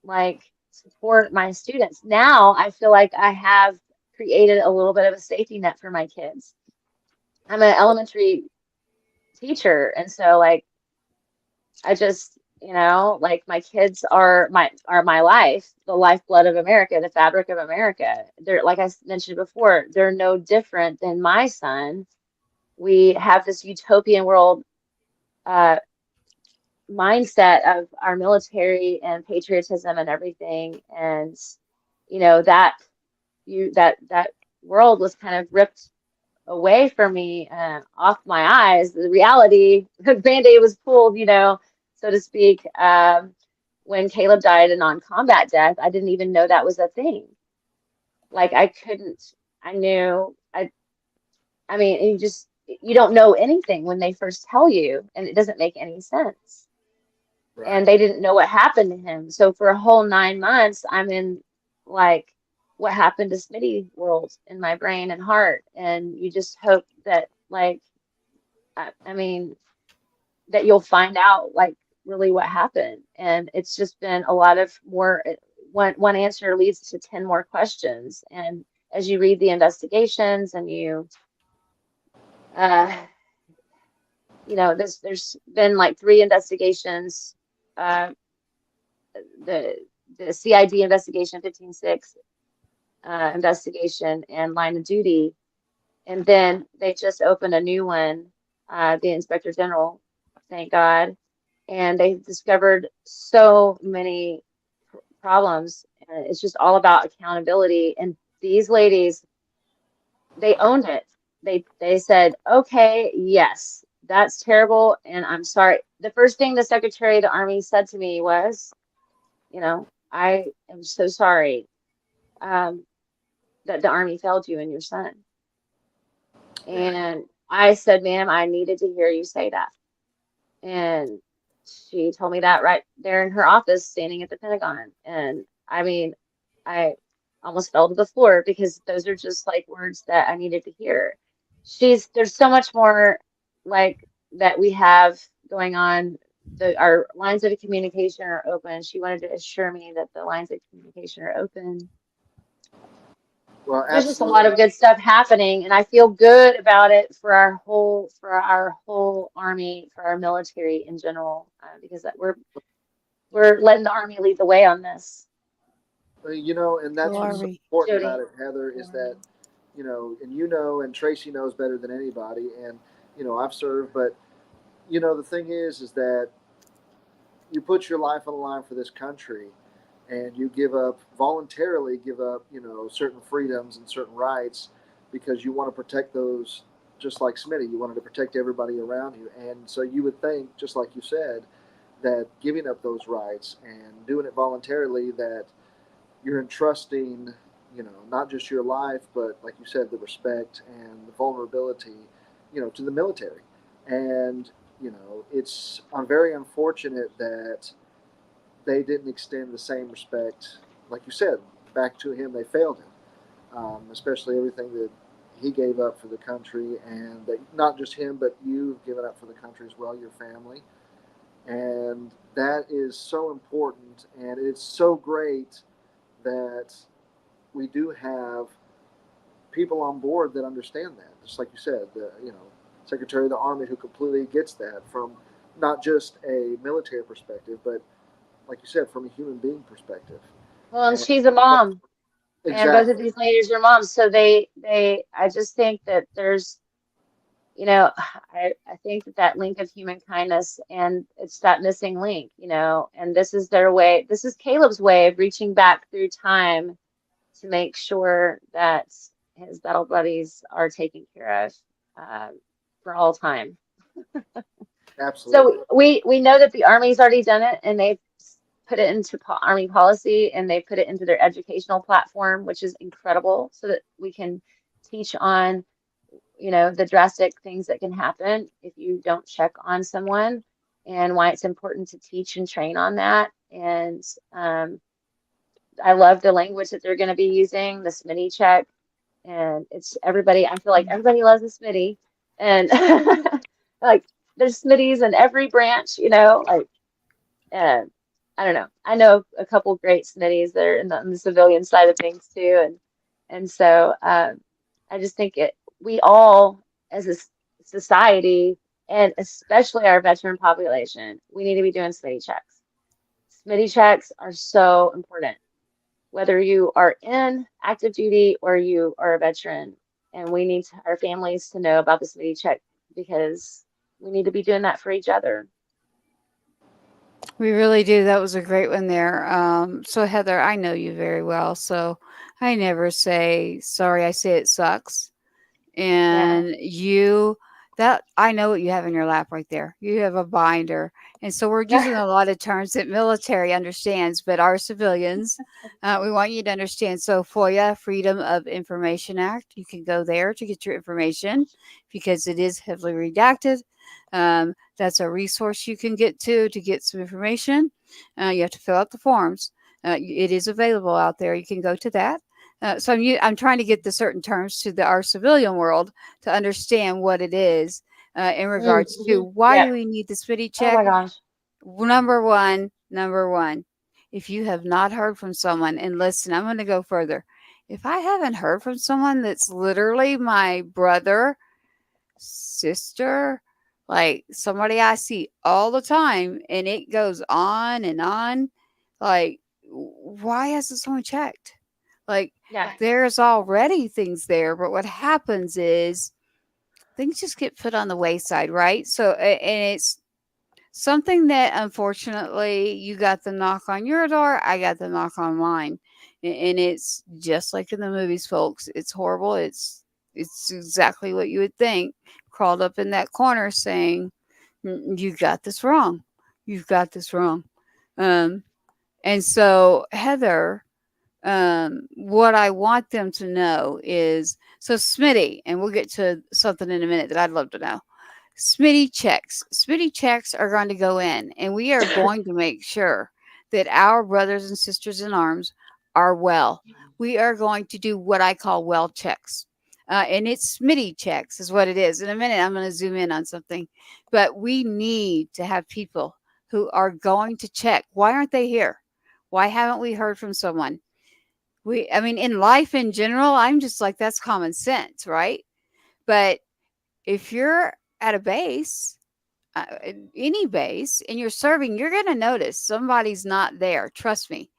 like, support my students. Now I feel like I have created a little bit of a safety net for my kids. I'm an elementary teacher, and so like I just, like my kids are my life, the lifeblood of America, the fabric of America. They're, like I mentioned before, they're no different than my son. We have this utopian world uh, mindset of our military and patriotism and everything, and that world was kind of ripped away from me, off my eyes. The reality, the Band-Aid was pulled, so to speak. When Caleb died a non-combat death, I didn't even know that was a thing. Like I knew, I mean, you don't know anything when they first tell you, and it doesn't make any sense. Right. And they didn't know what happened to him. So for a whole 9 months, I'm in like what happened to Smitty world in my brain and heart. And you just hope that like, I mean, that you'll find out like really what happened. And it's just been a lot of more, one answer leads to 10 more questions. And as you read the investigations and there's been like 3 investigations, the CID investigation, 15-6 investigation, and line of duty. And then they just opened a new one, the Inspector General, thank God. And they discovered so many problems. And it's just all about accountability. And these ladies, they owned it. They said, okay, yes, that's terrible, and I'm sorry. The first thing the Secretary of the Army said to me was, I am so sorry that the Army failed you and your son. And I said, ma'am, I needed to hear you say that. And she told me that right there in her office, standing at the Pentagon. And I mean, I almost fell to the floor because those are just like words that I needed to hear. There's so much more like that we have going on. Our lines of communication are open. She wanted to assure me that the lines of communication are open. Well, There's just a lot of good stuff happening, and I feel good about it for our whole Army, for our military in general, because we're letting the Army lead the way on this. And that's what's so Glory. important Jodey. about it, Heather, is that, and Tracy knows better than anybody, and, I've served, but, the thing is that you put your life on the line for this country, and you voluntarily give up, certain freedoms and certain rights because you want to protect those, just like Smitty, you wanted to protect everybody around you. And so you would think, just like you said, that giving up those rights and doing it voluntarily, that you're entrusting, not just your life, but like you said, the respect and the vulnerability, to the military. And, I'm very unfortunate that they didn't extend the same respect, like you said, back to him. They failed him, especially everything that he gave up for the country, and that not just him, but you've given up for the country as well, your family. And that is so important, and it's so great that we do have people on board that understand that. Just like you said, the Secretary of the Army who completely gets that from not just a military perspective, but like you said, from a human being perspective. Well, and she's a mom, Exactly. and both of these ladies are moms. So I just think that there's, I think that link of human kindness, and it's that missing link, and this is their way. This is Caleb's way of reaching back through time to make sure that his battle buddies are taken care of for all time. Absolutely. So we know that the Army's already done it, and they've put it into Army policy, and they put it into their educational platform, which is incredible, so that we can teach on, the drastic things that can happen if you don't check on someone, and why it's important to teach and train on that. And I love the language that they're going to be using, the Smitty check, and it's everybody. I feel like everybody loves the Smitty, and like there's Smitties in every branch, like. I don't know. I know a couple great Smitties that are in the civilian side of things too, and so I just think we all as a society, and especially our veteran population, we need to be doing Smitty checks. Smitty checks are so important, whether you are in active duty or you are a veteran, and we need our families to know about the Smitty check because we need to be doing that for each other. We really do. That was a great one there. So Heather, I know you very well, so I never say sorry. I say it sucks. Yeah. And you, that I know what you have in your lap right there. You have a binder. And so we're using a lot of terms that military understands, but our civilians, we want you to understand. So FOIA, Freedom of Information Act, you can go there to get your information because it is heavily redacted. That's a resource you can get to get some information. You have to fill out the forms. It is available out there. You can go to that. So I'm trying to get the certain terms to our civilian world to understand what it is in regards to why Yeah. do we need the Smitty Oh check. my gosh. Number one, if you have not heard from someone, and listen, I'm going to go further. If I haven't heard from someone that's literally my brother, sister, like somebody I see all the time, and it goes on and on, like, why hasn't someone checked? Like, Yeah. there's already things there, but what happens is things just get put on the wayside, right? So, and it's something that unfortunately you got the knock on your door, I got the knock on mine. And it's just like in the movies, folks. It's horrible. It's exactly what you would think. Crawled up in that corner saying, You got this wrong. You've got this wrong." Um, and so, Heather, what I want them to know is so Smitty, and we'll get to something in a minute that I'd love to know. Smitty checks. Smitty checks are going to go in, and we are going to make sure that our brothers and sisters in arms are well. We are going to do what I call well checks. And it's Smitty checks is what it is. In a minute, I'm going to zoom in on something. But we need to have people who are going to check. Why aren't they here? Why haven't we heard from someone? I mean, in life in general, I'm just like, that's common sense, right? But if you're at a base, any base, and you're serving, you're going to notice somebody's not there. Trust me.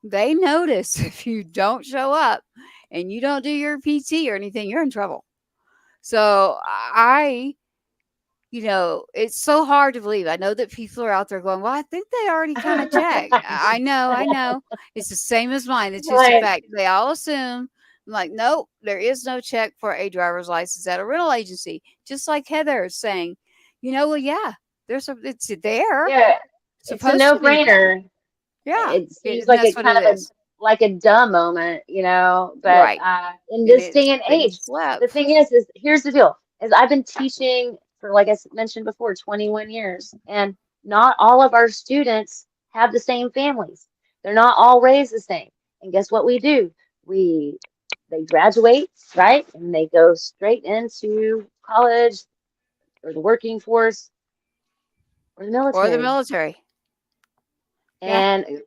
They notice if you don't show up and you don't do your PT or anything, you're in trouble. So it's so hard to believe. I know that people are out there going, well, I think they already kind of checked. I know. It's the same as mine. It's just a Right. fact. They all assume, I'm like, nope, there is no check for a driver's license at a rental agency. Just like Heather is saying, well, yeah, it's there. Yeah. It's a Supposed to be done. no-brainer. Yeah. It seems like That's a what kind it of is. like a dumb moment, but Right. in And this it's day and things age, slip. the thing is here's the deal, is I've been teaching for, like I mentioned before, 21 years, and not all of our students have the same families. They're not all raised the same. And guess what we do? They graduate, right? And they go straight into college or the working force or the Or the military. military. Yeah. And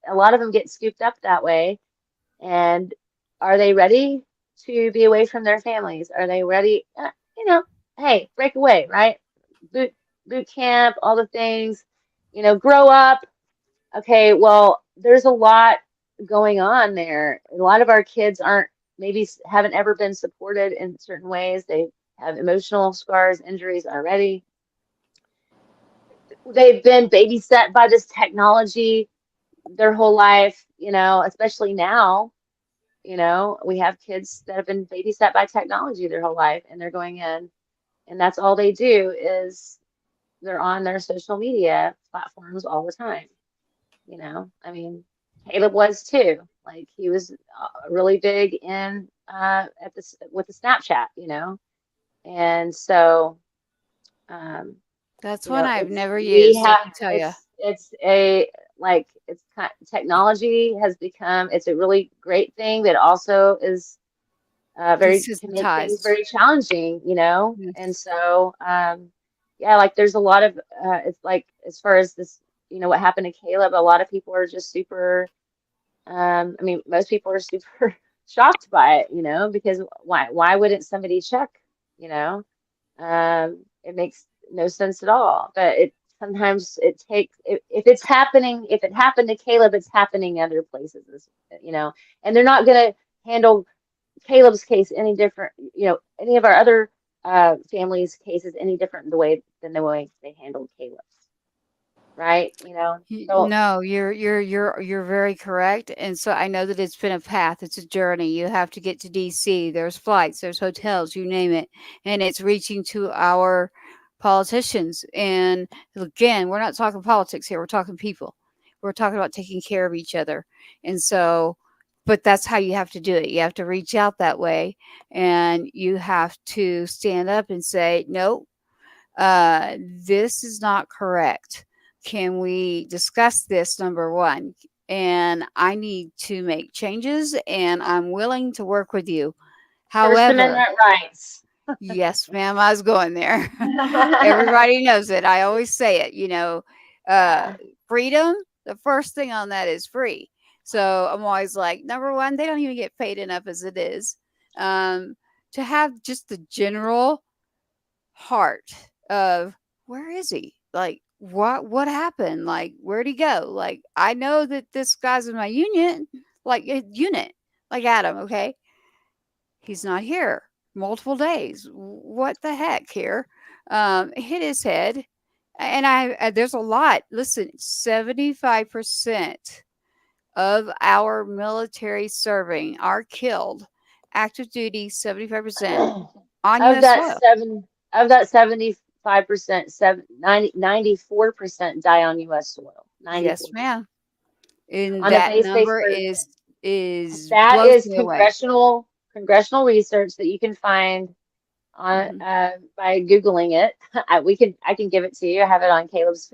a lot of them get scooped up that way. And are they ready to be away from their families? Are they ready? Hey, break away, right? Boot camp, all the things, grow up. Okay, well, there's a lot going on there. A lot of our kids haven't ever been supported in certain ways. They have emotional scars, injuries already. They've been babysat by this technology their whole life, especially now. We have kids that have been babysat by technology their whole life, and they're going in, and that's all they do is they're on their social media platforms all the time. I mean, Caleb was too. Like, he was really big in with the Snapchat, and so That's one I've never we used, I have can tell you. technology has become, it's a really great thing, but also is can make things Desensitized. very challenging, Yes. and so yeah, like there's a lot of it's like, as far as this what happened to Caleb, a lot of people are just super, I mean, most people are super shocked by it, because why wouldn't somebody check, you know? It makes no sense at all. But sometimes it takes, if if it happened to Caleb, it's happening other places, and they're not going to handle Caleb's case any different, any of our other families' cases any different than the way they handled Caleb's, right? So No, you're very correct. And so I know that it's been a path, it's a journey. You have to get to DC. There's flights, there's hotels, you name it. And it's reaching to our politicians. And again, we're not talking politics here, we're talking people. We're talking about taking care of each other. And so, but that's how you have to do it. You have to reach out that way, and you have to stand up and say, no, this is not correct. Can we discuss this? Number one. And I need to make changes, and I'm willing to work with you. First However, Amendment rights. yes, ma'am, I was going there. Everybody knows it. I always say it, freedom, the first thing on that is free. So I'm always like, number one, they don't even get paid enough as it is. To have just the general heart of where is he? Like, what happened? Like, where'd he go? Like, I know that this guy's in my unit, like Adam, okay? He's not here multiple days. What the heck here? Hit his head. And there's a lot. Listen, 75% of our military serving are killed, active duty, 75% on Of U.S. that soil. of that 75%, 94% die on U.S. soil. 94%. Yes, ma'am. And On a that base number person. is That blows is me away. congressional research that you can find on by Googling it. I can give it to you. I have it on Caleb's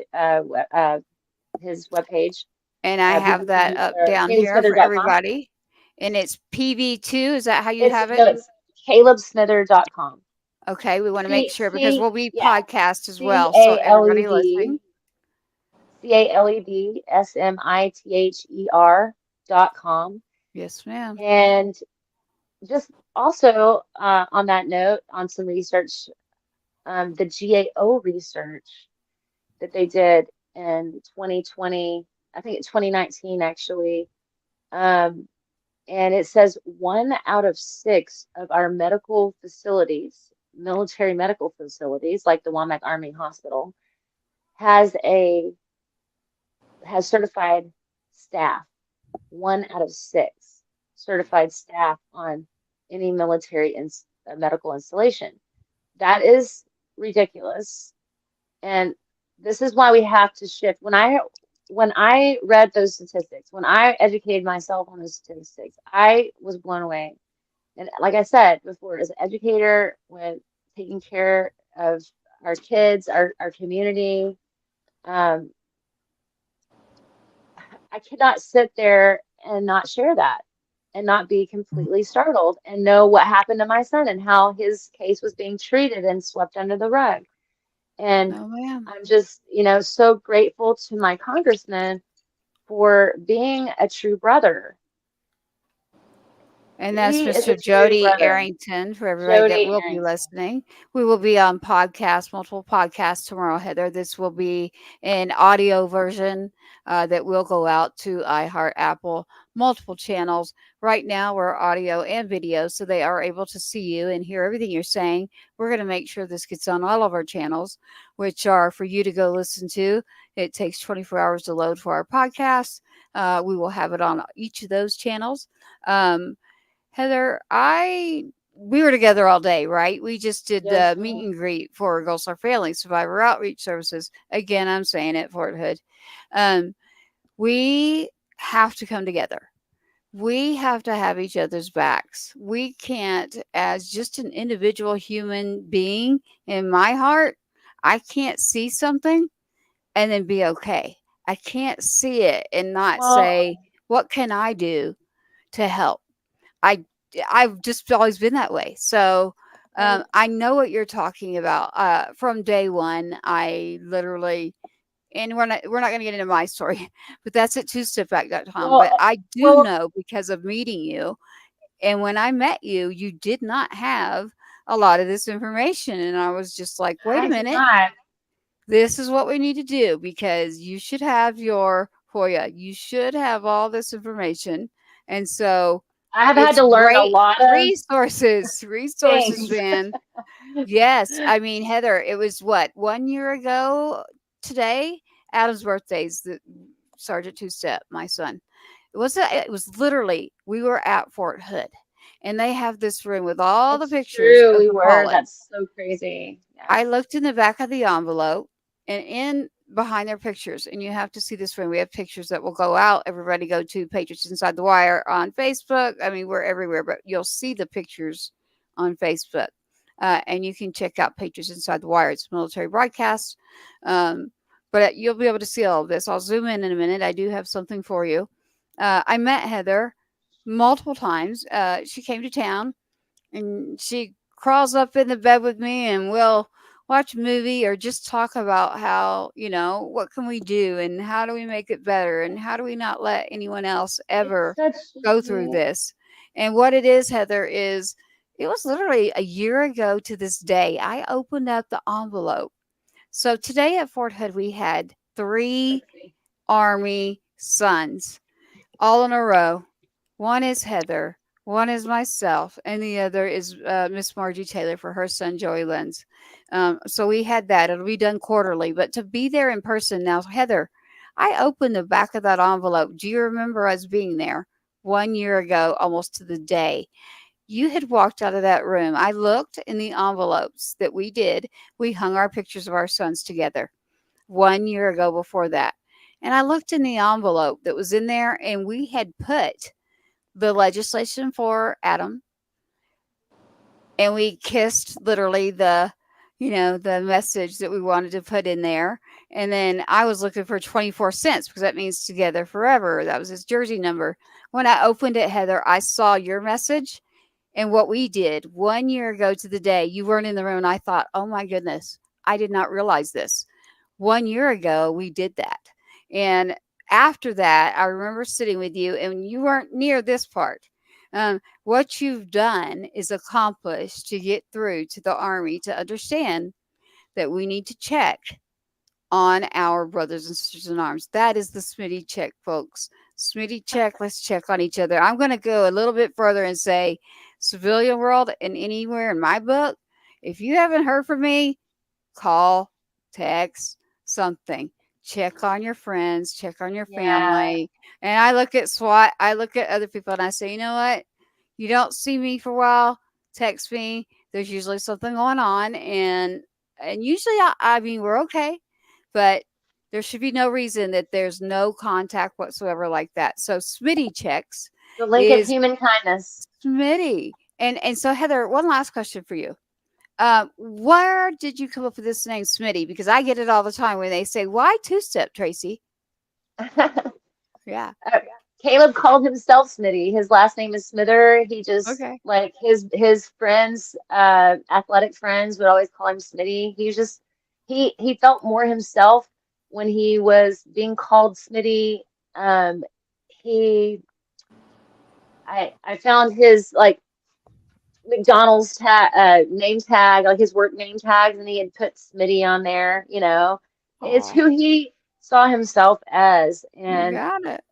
his webpage. And I have that up down here for CalebSmither.com. everybody. And it's PV2. Is that how you It's have no, it? it's CalebSmither.com. Okay, we want to make sure because we'll be Yeah, podcast as well. So everybody listening. CalebSmither.com. Yes, ma'am. And just also on that note, on some research, the GAO research that they did in 2020, I think it's 2019 actually, and it says 1 out of 6 of our medical facilities, military medical facilities, like the Womack Army Hospital, has certified staff. 1 out of 6 certified staff on any military medical installation. That is ridiculous. And this is why we have to shift. When I read those statistics, when I educated myself on those statistics, I was blown away. And like I said before, as an educator, with taking care of our kids, our community, I cannot sit there and not share that and not be completely startled and know what happened to my son and how his case was being treated and swept under the rug. And No, ma'am. I'm just, so grateful to my congressman for being a true brother. And that's He is a Mr. true Jodey brother. Arrington for everybody that Jodey will be Arrington. listening. We will be on multiple podcasts tomorrow, Heather. This will be an audio version that will go out to iHeart, Apple, multiple channels. Right now, we're audio and video, so they are able to see you and hear everything you're saying. We're going to make sure this gets on all of our channels, which are for you to go listen to. It takes 24 hours to load for our podcast. We will have it on each of those channels. Heather, we were together all day, right? We just did Yes, the meet and greet for Gold Star Family Survivor Outreach Services. Again, I'm saying it, Fort Hood. We have to come together. We have to have each other's backs. We can't, as just an individual human being in my heart, I can't see something and then be okay. I can't see it and not say, what can I do to help? I've just always been that way. So I know what you're talking about. From day one, I literally and we're not going to get into my story, but that's at twostepback.com. Well, But I do well, know because of meeting you, and when I met you, you did not have a lot of this information, and I was just like, wait I a did minute, not. this is what we need to do because you should have your FOIA. You should have all this information. And so I have had it's to learn a great lot of resources, things. man. Yes. I mean, Heather, it was what, 1 year ago today? Adam's birthday's the Sergeant Two Step, my son. It was literally, we were at Fort Hood and they have this room with all the It's pictures true, of we the were. fallen. That's so crazy. Yeah. I looked in the back of the envelope and in behind their pictures, and you have to see this room. We have pictures that will go out. Everybody go to Patriots Inside the Wire on Facebook. I mean, we're everywhere, but you'll see the pictures on Facebook. And you can check out Patriots Inside the Wire. It's a military broadcast. But you'll be able to see all of this. I'll zoom in a minute. I do have something for you. I met Heather multiple times. She came to town and she crawls up in the bed with me and we'll watch a movie or just talk about how, what can we do and how do we make it better and how do we not let anyone else It's ever such go through this. And what it is, Heather, is it was literally a year ago to this day. I opened up the envelope. So today at Fort Hood, we had 3 Army sons all in a row. One is Heather, one is myself, and the other is Miss Margie Taylor for her son Joey Lenz. So we had that. It'll be done quarterly, but to be there in person now, Heather, I opened the back of that envelope. Do you remember us being there 1 year ago, almost to the day? You had walked out of that room. I looked in the envelopes that we did. We hung our pictures of our sons together 1 year ago before that. And I looked in the envelope that was in there, and we had put the legislation for Adam, and we kissed literally the message that we wanted to put in there. And then I was looking for 24 cents because that means together forever. That was his jersey number. When I opened it, Heather, I saw your message and what we did 1 year ago to the day. You weren't in the room, and I thought, oh my goodness, I did not realize this. 1 year ago, we did that. And after that, I remember sitting with you, and you weren't near this part. What you've done is accomplished to get through to the Army to understand that we need to check on our brothers and sisters in arms. That is the Smitty check, folks. Smitty check. Let's check on each other. I'm going to go a little bit further and say, civilian world and anywhere in my book, if you haven't heard from me, call, text, something. Check on your friends, check on your family. And I look at SWAT, I look at other people, and I say, you know what? You don't see me for a while, text me. There's usually something going on. And usually, I mean, we're okay. But there should be no reason that there's no contact whatsoever like that. So Smitty checks The link of is human kindness. Smitty. And so, Heather, one last question for you. Where did you come up with this name, Smitty? Because I get it all the time when they say, why two-step, Tracy? Yeah. Caleb called himself Smitty. His last name is Smither. He just Okay. like his friends, athletic friends would always call him Smitty. He felt more himself when he was being called Smitty. He I found his like McDonald's name tag, like his work name tags, and he had put Smitty on there. It's Aw, who he saw himself as, you and got it.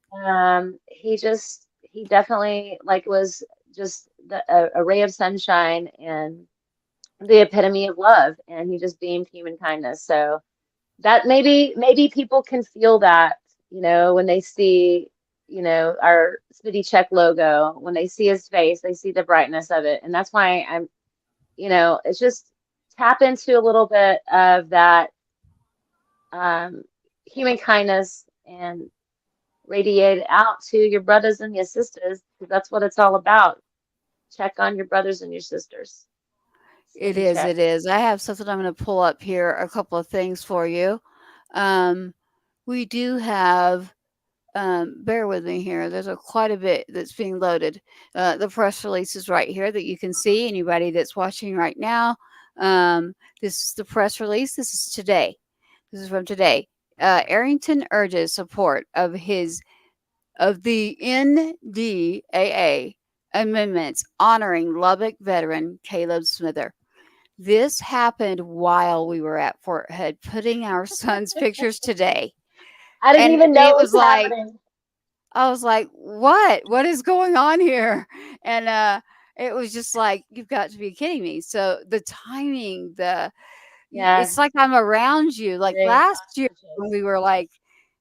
he definitely like was just a ray of sunshine and the epitome of love, and he just beamed human kindness. So that maybe people can feel that, when they see, our Smitty Check logo, when they see his face, they see the brightness of it. And that's why it's just tap into a little bit of that human kindness and radiate it out to your brothers and your sisters, because that's what it's all about. Check on your brothers and your sisters. It Smitty is. Check. It is. I have something I'm going to pull up here, a couple of things for you. We do have, bear with me here. There's quite a bit that's being loaded. The press release is right here that you can see. Anybody that's watching right now, this is the press release. This is today. This is from today. Arrington urges support of the NDAA amendments honoring Lubbock veteran Caleb Smither. This happened while we were at Fort Hood putting our son's pictures today. I didn't And even know it it was was like, happening. I was like, what is going on here? And it was just like, you've got to be kidding me. So the timing, Yeah, it's like I'm around you. Like very last year when auspicious. we were like,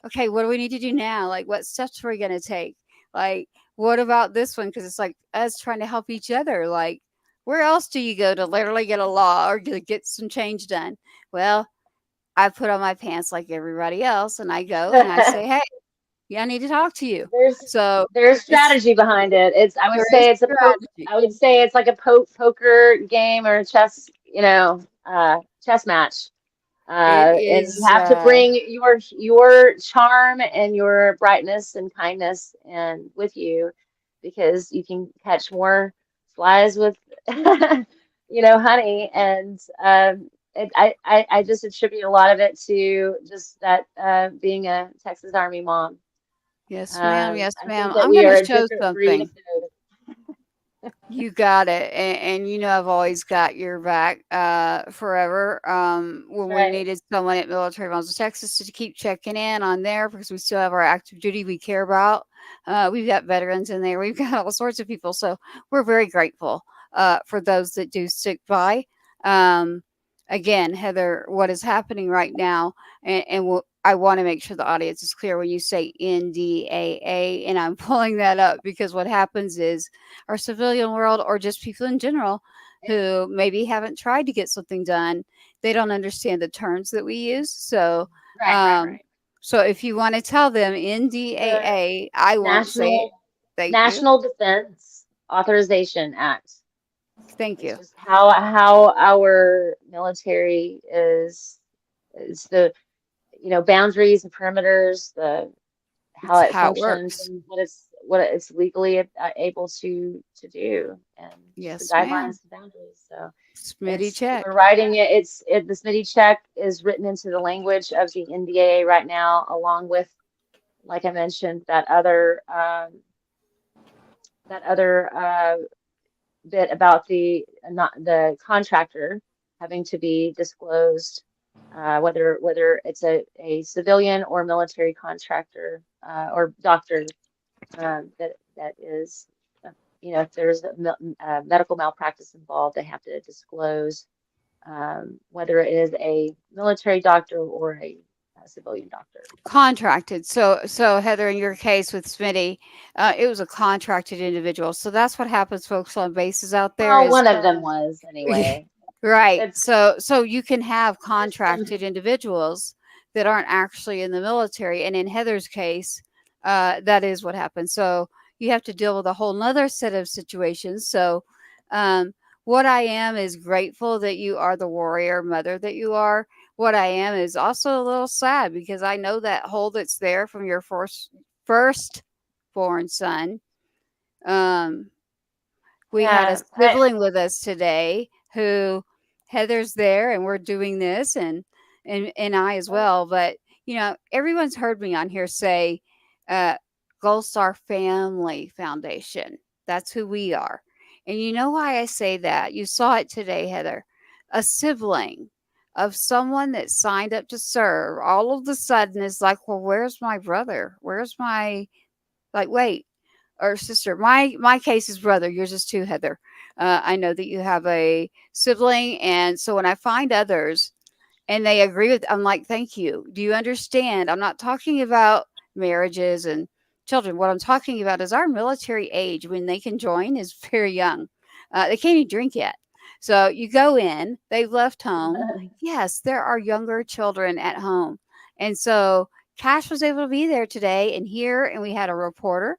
okay, what do we need to do now? Like, what steps are we going to take? Like, what about this one? Because it's like us trying to help each other. Like, where else do you go to literally get a law or to get some change done? Well, I put on my pants like everybody else, and I go and I say, hey, yeah, I need to talk to you. There's So there's it's strategy behind it. It's I would there is say it's a strategy. I would say it's like a poker game or a chess, chess match. It And you is have to bring your charm and your brightness and kindness and with you because you can catch more flies with honey. And I just attribute a lot of it to just that being a Texas Army mom. yes, ma'am. Yes, I ma'am. think that I'm we going are to a show different breed of something. code. You got it. And you know, I've always got your back forever. That's When we right. needed someone at Military Moms of Texas to keep checking in on there because we still have our active duty we care about. We've got veterans in there. We've got all sorts of people. So we're very grateful for those that do stick by. Um, Again, Heather, what is happening right now, and I want to make sure the audience is clear when you say NDAA, and I'm pulling that up because what happens is our civilian world or just people in general who maybe haven't tried to get something done, they don't understand the terms that we use. So, Right, right, um, right. so if you want to tell them The NDAA, I won't say it. National Thank you. National Defense Authorization Act. Thank It's you. just how our military is the boundaries and perimeters, the how It's it how it functions works. and what it's legally able to do, and just the Yes, ma'am. guidelines and boundaries. So Smitty we're check. writing it. The SMITI check is written into the language of the NDAA right now, along with, like I mentioned, that other bit about the not the contractor having to be disclosed, whether it's a civilian or military contractor or doctor, that is, if there's medical malpractice involved, they have to disclose, whether it is a military doctor or a civilian doctor. Contracted. So Heather, in your case with Smitty, it was a contracted individual. So that's what happens, folks, on bases out there Well, is one of them was anyway. right. It's So you can have there's some. contracted individuals that aren't actually in the military. And in Heather's case, that is what happens. So you have to deal with a whole nother set of situations. So um, what I am is grateful that you are the warrior mother that you are. What I am is also a little sad because I know that hole that's there from your first born son. Um, we had a Yeah, sibling with us today who Heather's there and we're doing this and I as well. But everyone's heard me on here say uh Gold Star Family Foundation. That's who we are. And you know why I say that? You saw it today, Heather. A sibling of someone that signed up to serve all of the sudden is like, well, where's my brother? Where's my like wait, or sister. My case is brother. Yours is too, Heather. I know that you have a sibling, and so when I find others and they agree with, I'm like, thank you. Do you understand? I'm not talking about marriages and children. What I'm talking about is our military age when they can join is very young. They can't even drink yet. So you go in, they've left home. Yes, there are younger children at home. And so Cash was able to be there today and here, and we had a reporter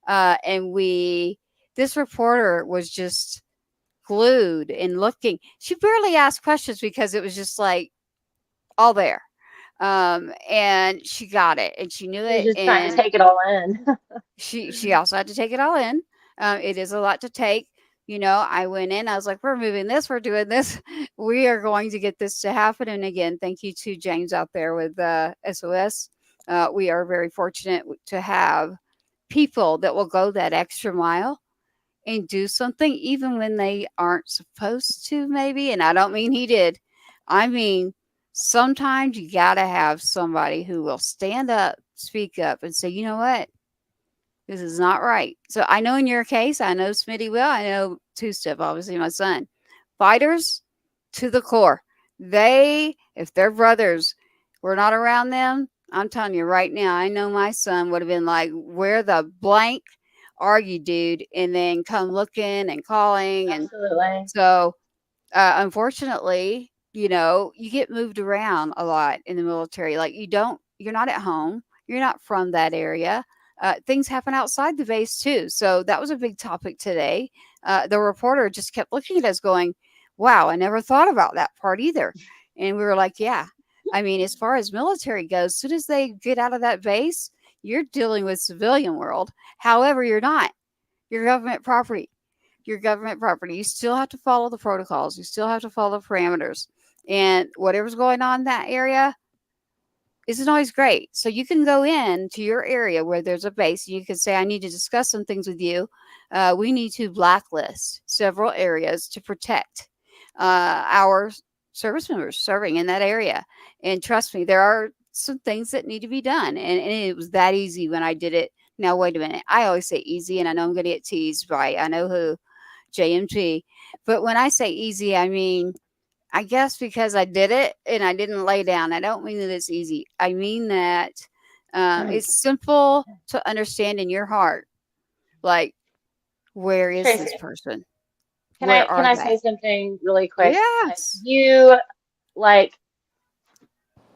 and this reporter was just glued and looking. She barely asked questions because it was just like all there. And she got it and she knew she was it. just trying to And take it all in. she also had to take it all in. It is a lot to take. I went in, I was like, we're moving this, we're doing this. We are going to get this to happen. And again, thank you to James out there with SOS. We are very fortunate to have people that will go that extra mile and do something even when they aren't supposed to, maybe. And I don't mean he did. I mean, sometimes you got to have somebody who will stand up, speak up, and say, you know what? This is not right. So I know in your case, I know Smitty will. I know Two Step, obviously my son. Fighters to the core. If their brothers were not around them, I'm telling you right now, I know my son would have been like, where the blank are you, dude? And then come looking and calling. And Absolutely. so, unfortunately, you get moved around a lot in the military. Like you're not at home. You're not from that area. Things happen outside the base too. So that was a big topic today. The reporter just kept looking at us going, wow, I never thought about that part either. And we were like, yeah. I mean, as far as military goes, as soon as they get out of that base, you're dealing with civilian world. However, you're not. You're government property. Your government property. You still have to follow the protocols. You still have to follow the parameters. And whatever's going on in that area isn't always great. So you can go in to your area where there's a base. You can say, I need to discuss some things with you. We need to blacklist several areas to protect our service members serving in that area. And trust me, there are some things that need to be done. And it was that easy when I did it. Now, wait a minute. I always say easy, and I know I'm going to get teased by I know who, JMT. But when I say easy, I mean, I guess because I did it and I didn't lay down. I don't mean that it's easy. I mean that it's simple to understand in your heart. Like, where is this Tracy, person? can Where I are they? say something really quick? Yes. You like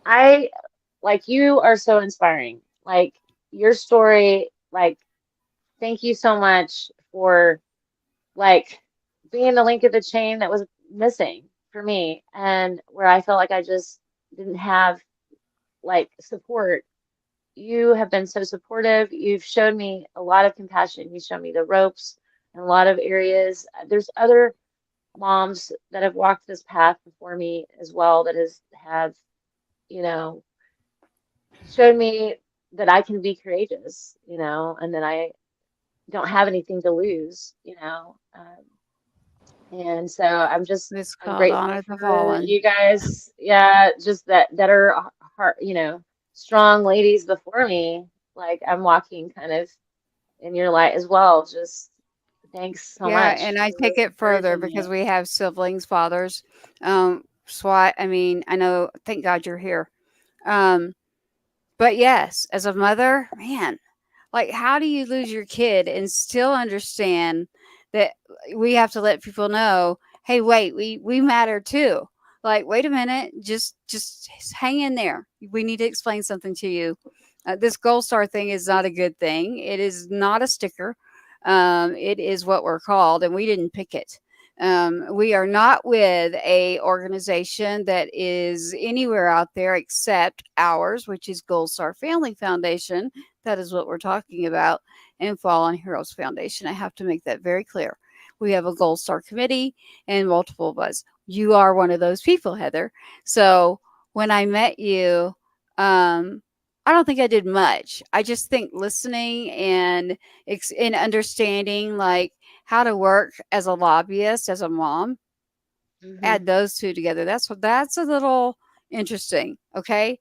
I you are so inspiring. Like your story, thank you so much for like being the link of the chain that was missing for me and where I felt like I just didn't have support. You have been so supportive. You've shown me a lot of compassion. You showed me the ropes in a lot of areas. There's other moms that have walked this path before me as well that have, you know, showed me that I can be courageous, and that I don't have anything to lose. And so It's I'm called grateful Honor the for Fallen. you guys. Yeah, just that are heart, strong ladies before me. Like I'm walking kind of in your light as well. Just thanks so Yeah, much and for I take it further encouraging because me. we have siblings, fathers. SWAT, I mean, I know, thank God you're here. Um, but yes, as a mother, man, like, how do you lose your kid and still understand that we have to let people know, hey, wait, we matter too. Like, wait a minute, just hang in there. We need to explain something to you. This gold star thing is not a good thing. It is not a sticker. It is what we're called, and we didn't pick it. We are not with a organization that is anywhere out there except ours, which is Gold Star Family Foundation. That is what we're talking about, and Fallen Heroes Foundation. I have to make that very clear. We have a Gold Star committee and multiple of us. You are one of those people, Heather. So when I met you, I don't think I did much. I just think listening and understanding like how to work as a lobbyist, as a mom, Hmm. add those two together. That's a little interesting. Okay,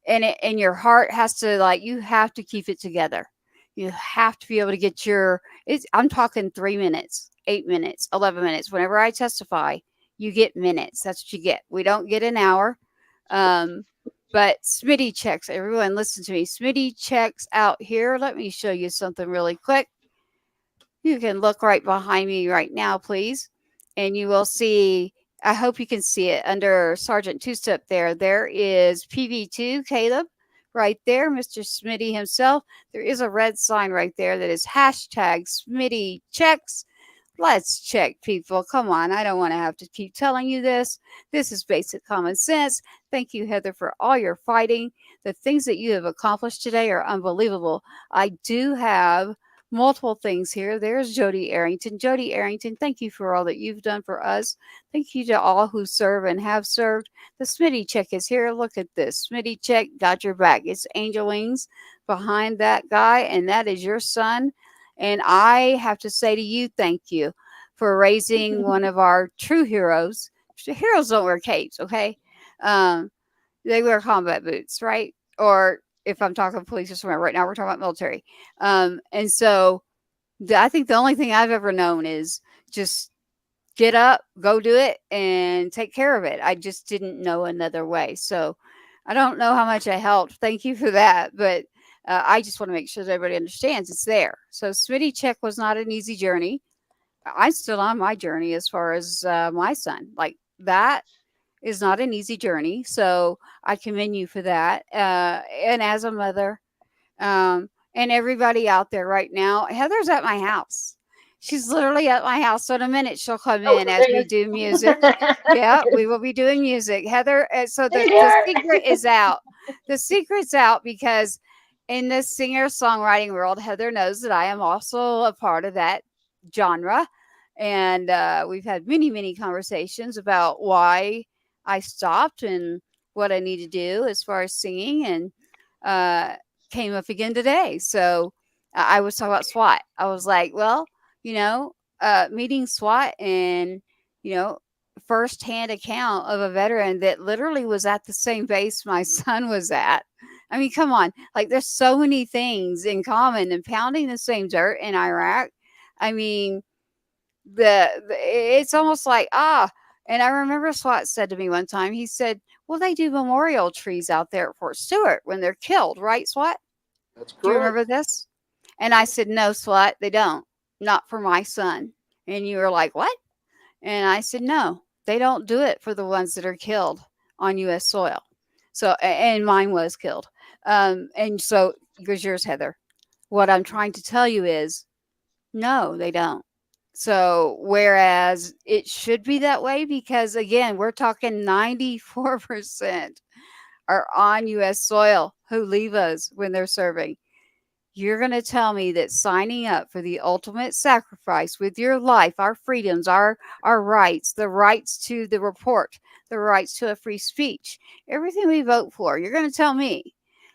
and your heart has to like you have to keep it together. You have to be able to get your I'm talking 3 minutes, 8 minutes, 11 minutes. Whenever I testify, you get minutes. That's what you get. We don't get an hour. Um, but Smitty checks, everyone listen to me. Smitty checks out here. Let me show you something really quick. You can look right behind me right now, please. And you will see, I hope you can see it under Sergeant Two Step there. There is PV2 Caleb right there, Mr. Smitty himself. There is a red sign right there that is hashtag Smitty checks. Let's check, people. Come on. I don't want to have to keep telling you this. This is basic common sense. Thank you, Heather, for all your fighting. The things that you have accomplished today are unbelievable. I do have multiple things here. There's Jodey Arrington. Jodey Arrington, thank you for all that you've done for us. Thank you to all who serve and have served. The Smitty check is here. Look at this. Smitty check got your back. It's Angel Wings behind that guy, and that is your son. And I have to say to you, thank you for raising one of our true heroes. Heroes don't wear capes, okay? They wear combat boots, right? Or if I'm talking police or somewhere, right now we're talking about military. And so I think the only thing I've ever known is just get up, go do it, and take care of it. I just didn't know another way. So I don't know how much I helped. Thank you for that. But I just want to make sure that everybody understands it's there. So Smitty check was not an easy journey. I'm still on my journey as far as my son. Like that is not an easy journey. So I commend you for that. And as a mother, and everybody out there right now, Heather's at my house. She's literally at my house. So in a minute, she'll come in as we do music. Yeah, we will be doing music. Heather, so the secret is out. The secret's out because in the singer-songwriting world, Heather knows that I am also a part of that genre. And we've had many, many conversations about why I stopped and what I need to do as far as singing, and came up again today. So I was talking about SWAT. I was like, well, meeting SWAT and, firsthand account of a veteran that literally was at the same base my son was at. I mean, come on. Like, there's so many things in common, and pounding the same dirt in Iraq. I mean, it's almost like, and I remember SWAT said to me one time, he said, well, they do memorial trees out there at Fort Stewart when they're killed, right, SWAT? That's correct. Do you remember this? And I said, no, SWAT, they don't. Not for my son. And you were like, what? And I said, no, they don't do it for the ones that are killed on U.S. soil. So, and mine was killed. And so, here's yours, Heather. What I'm trying to tell you is, no, they don't. So, whereas it should be that way, because again, we're talking 94% are on U.S. soil who leave us when they're serving. You're going to tell me that signing up for the ultimate sacrifice with your life, our freedoms, our rights, the rights to the report, the rights to a free speech, everything we vote for, you're going to tell me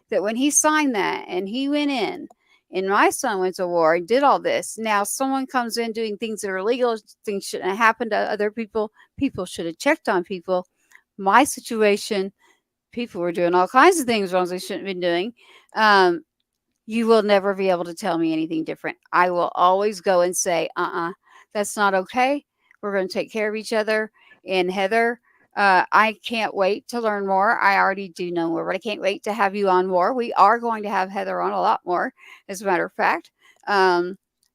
that when he signed that and he went in, and my son went to war and did all this, now someone comes in doing things that are illegal, things shouldn't have happened to other people, people should have checked on people. My situation, people were doing all kinds of things wrong they shouldn't have been doing. You will never be able to tell me anything different. I will always go and say, that's not okay. We're going to take care of each other. And Heather, I can't wait to learn more. I already do know more, but I can't wait to have you on more. We are going to have Heather on a lot more, as a matter of fact.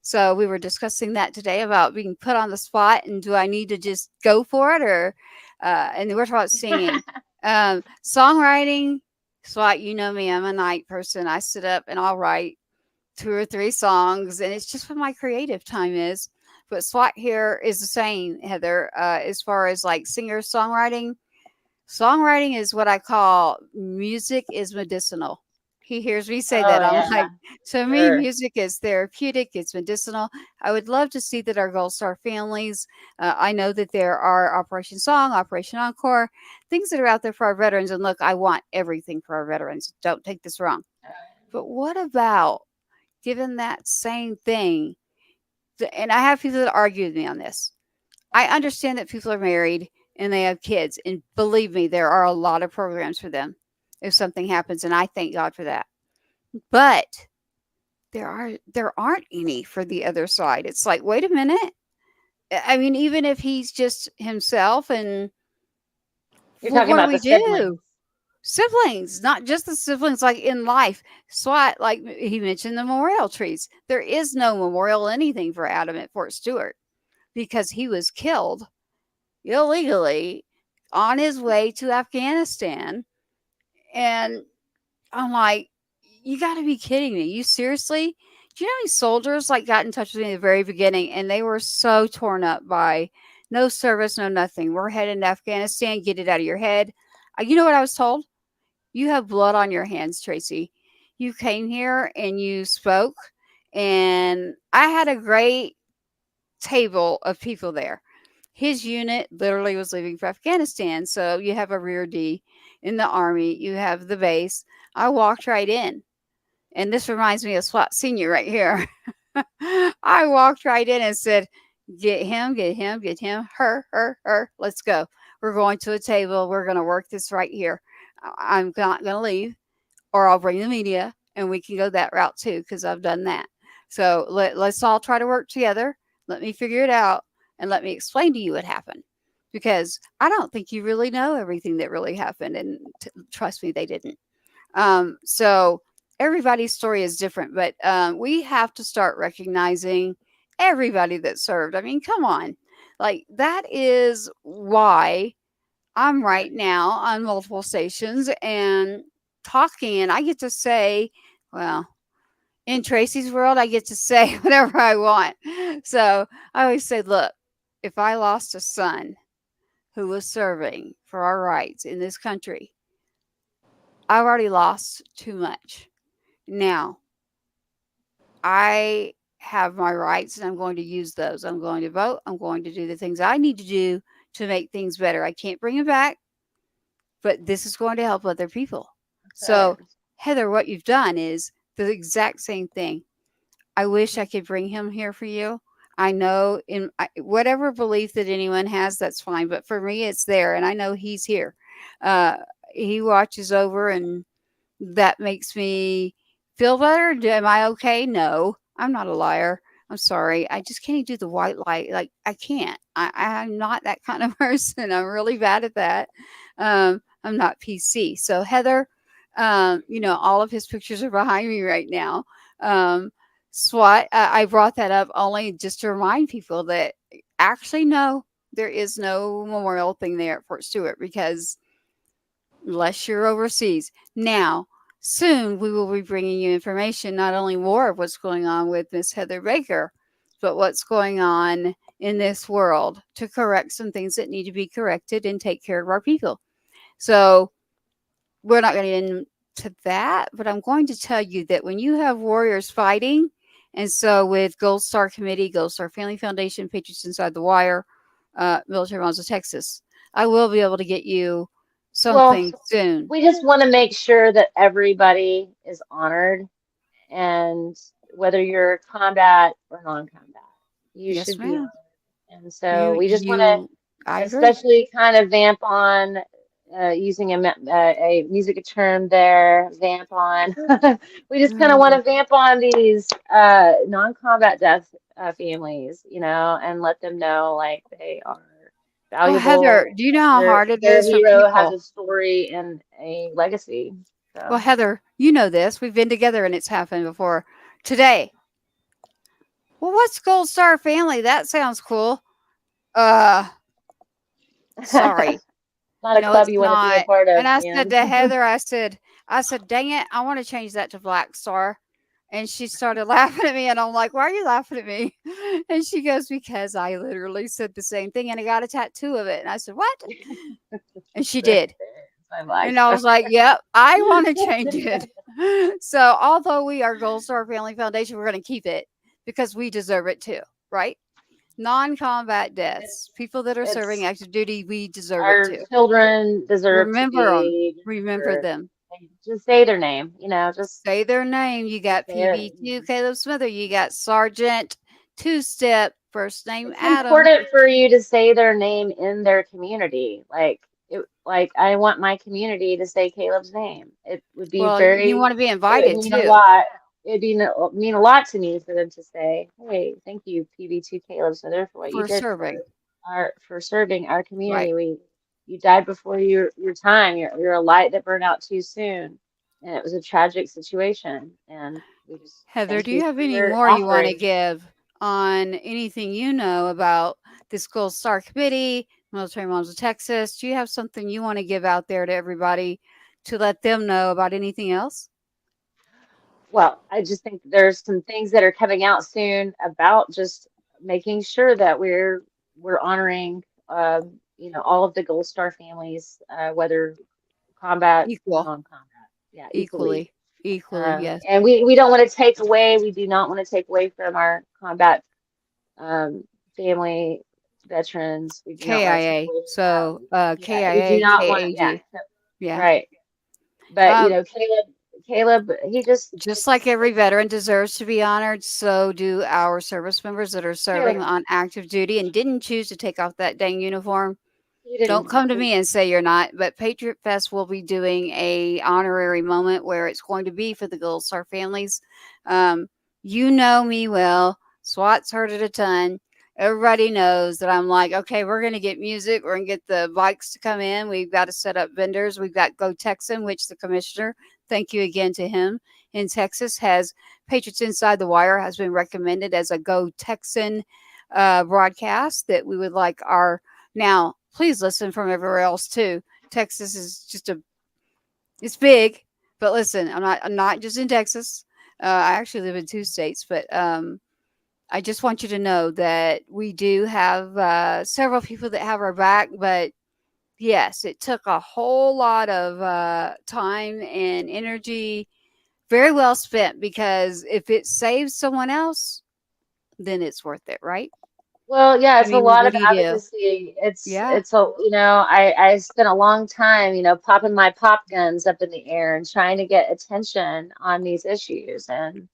So we were discussing that today about being put on the spot, and do I need to just go for it, or and we're talking about singing, songwriting. SWAT, you know me, I'm a night person. I sit up and I'll write 2 or 3 songs, and it's just when my creative time is. But SWAT here is the same, Heather, as far as like singer songwriting. Songwriting is what I call music is medicinal. He hears me say that. I'm like, to me, music is therapeutic. It's medicinal. I would love to see that our Gold Star families, I know that there are Operation Song, Operation Encore, things that are out there for our veterans. And look, I want everything for our veterans. Don't take this wrong. But what about giving that same thing? And I have people that argue with me on this. I understand that people are married and they have kids. And believe me, there are a lot of programs for them if something happens, and I thank God for that. But there aren't any for the other side. It's like, wait a minute. I mean, even if he's just himself, and you're talking about the siblings, not just the siblings, like in life. SWAT, like he mentioned, the memorial trees. There is no memorial anything for Adam at Fort Stewart because he was killed illegally on his way to Afghanistan. And I'm like, you got to be kidding me. You seriously? Do you know how many soldiers like got in touch with me at the very beginning, and they were so torn up by no service, no nothing. We're heading to Afghanistan. Get it out of your head. You know what I was told? You have blood on your hands, Tracy. You came here and you spoke, And I had a great table of people there. His unit literally was leaving for Afghanistan. So you have a rear D in the Army, you have the base. I walked right in. And this reminds me of SWAT Senior right here. I walked right in and said, get him, get him, get him, her. Let's go. We're going to a table. We're going to work this right here. I'm not going to leave, or I'll bring the media and we can go that route too, because I've done that. So let's all try to work together. Let me figure it out and let me explain to you what happened. Because I don't think you really know everything that really happened. And trust me, they didn't. So everybody's story is different, but we have to start recognizing everybody that served. I mean, come on. Like, that is why I'm right now on multiple stations and talking, and I get to say, well, in Tracy's world, I get to say whatever I want. So I always say, look, if I lost a son who was serving for our rights in this country, I've already lost too much. Now, I have my rights and I'm going to use those. I'm going to vote. I'm going to do the things I need to do to make things better. I can't bring it back, but this is going to help other people. So, Heather, what you've done is the exact same thing. I wish I could bring him here for you. I know in whatever belief that anyone has, that's fine. But for me, it's there, and I know he's here. Uh, he watches over, and that makes me feel better. Am I okay? No, I'm not a liar. I'm sorry. I just can't do the white light. Like, I can't. I'm not that kind of person. I'm really bad at that. I'm not PC. So Heather, all of his pictures are behind me right now. SWAT, I brought that up only just to remind people that actually, no, there is no memorial thing there at Fort Stewart, because unless you're overseas. Now, soon we will be bringing you information, not only more of what's going on with Miss Heather Baker, but what's going on in this world to correct some things that need to be corrected and take care of our people. So we're not going to get into that, but I'm going to tell you that when you have warriors fighting, and so with Gold Star Committee, Gold Star Family Foundation, Patriots Inside the Wire, Military Moms of Texas, I will be able to get you something soon. We just want to make sure that everybody is honored, and whether you're combat or non-combat, you Yes, should be ma'am. honored. And so we just want to I agree. especially kind of vamp on using a music term there, vamp on. We just kind of want to vamp on these non-combat death families, and let them know like they are Well, valuable. Heather, do you know how hard it Their is for hero has people? a story and a legacy. So. Well, Heather, you know this. We've been together and it's happened before. Today. Well, what's Gold Star Family? That sounds cool. Sorry. Not a club It's you want to be a not. part of, And I man. said to Heather, I said, dang it, I want to change that to Black Star. And she started laughing at me, and I'm like, why are you laughing at me? And she goes, because I literally said the same thing, and I got a tattoo of it. And I said, what? And she did. And I was like, yep, I want to change it. So although we are Gold Star Family Foundation, we're going to keep it because we deserve it too, right? Non-combat deaths, people that are serving active duty, we deserve it too. Our children deserve Remember to them. be. Remember them. Just say their name, just say their name. You got PB2 Caleb Smither. You got Sergeant Two-Step, first name It's Adam. important for you to say their name in their community. Like I want my community to say Caleb's name. It would be you want to be invited mean too. A lot. It'd mean a lot to me for them to say, "Hey, thank you, PB2 Caleb Smither, for what you did for serving our community. Right. You died before your time. You're a light that burned out too soon, and it was a tragic situation." And we just Heather, do you have any more you want to give on anything you know about this Gold Star Committee, Military Moms of Texas? Do you have something you want to give out there to everybody to let them know about anything else? Well, I just think there's some things that are coming out soon about just making sure that we're honoring, all of the Gold Star families, whether combat or non-combat. Yeah, equally. Equally, yes. And we don't want to take away, we do not want to take away from our combat um, family veterans. We do not want to take KIA. away from that. So Yeah, we do KIA, not want to, yeah, KAG. Yeah. right. But, Um, Caleb, he just, just like every it's, veteran deserves to be honored, so do our service members that are serving Caleb, on active duty and didn't choose to take off that dang uniform. he Don't didn't, come to me and say you're not, but Patriot Fest will be doing a honorary moment where it's going to be for the Gold Star families. Um, you know me well. SWAT's heard it a ton. Everybody knows that I'm like, okay, we're going to get music. We're going to get the bikes to come in. We've got to set up vendors. We've got Go Texan, which the commissioner, thank you again to him in Texas, has Patriots Inside the Wire has been recommended as a Go Texan broadcast that we would like our now, please listen from everywhere else too. Texas is just it's big, but listen, I'm not just in Texas. I actually live in 2 states, but I just want you to know that we do have several people that have our back. But yes, it took a whole lot of time and energy, very well spent. Because if it saves someone else, then it's worth it, right? well, yeah, I it's a mean, lot what of do you do? advocacy. Yeah, I spent a long time, popping my pop guns up in the air and trying to get attention on these issues. And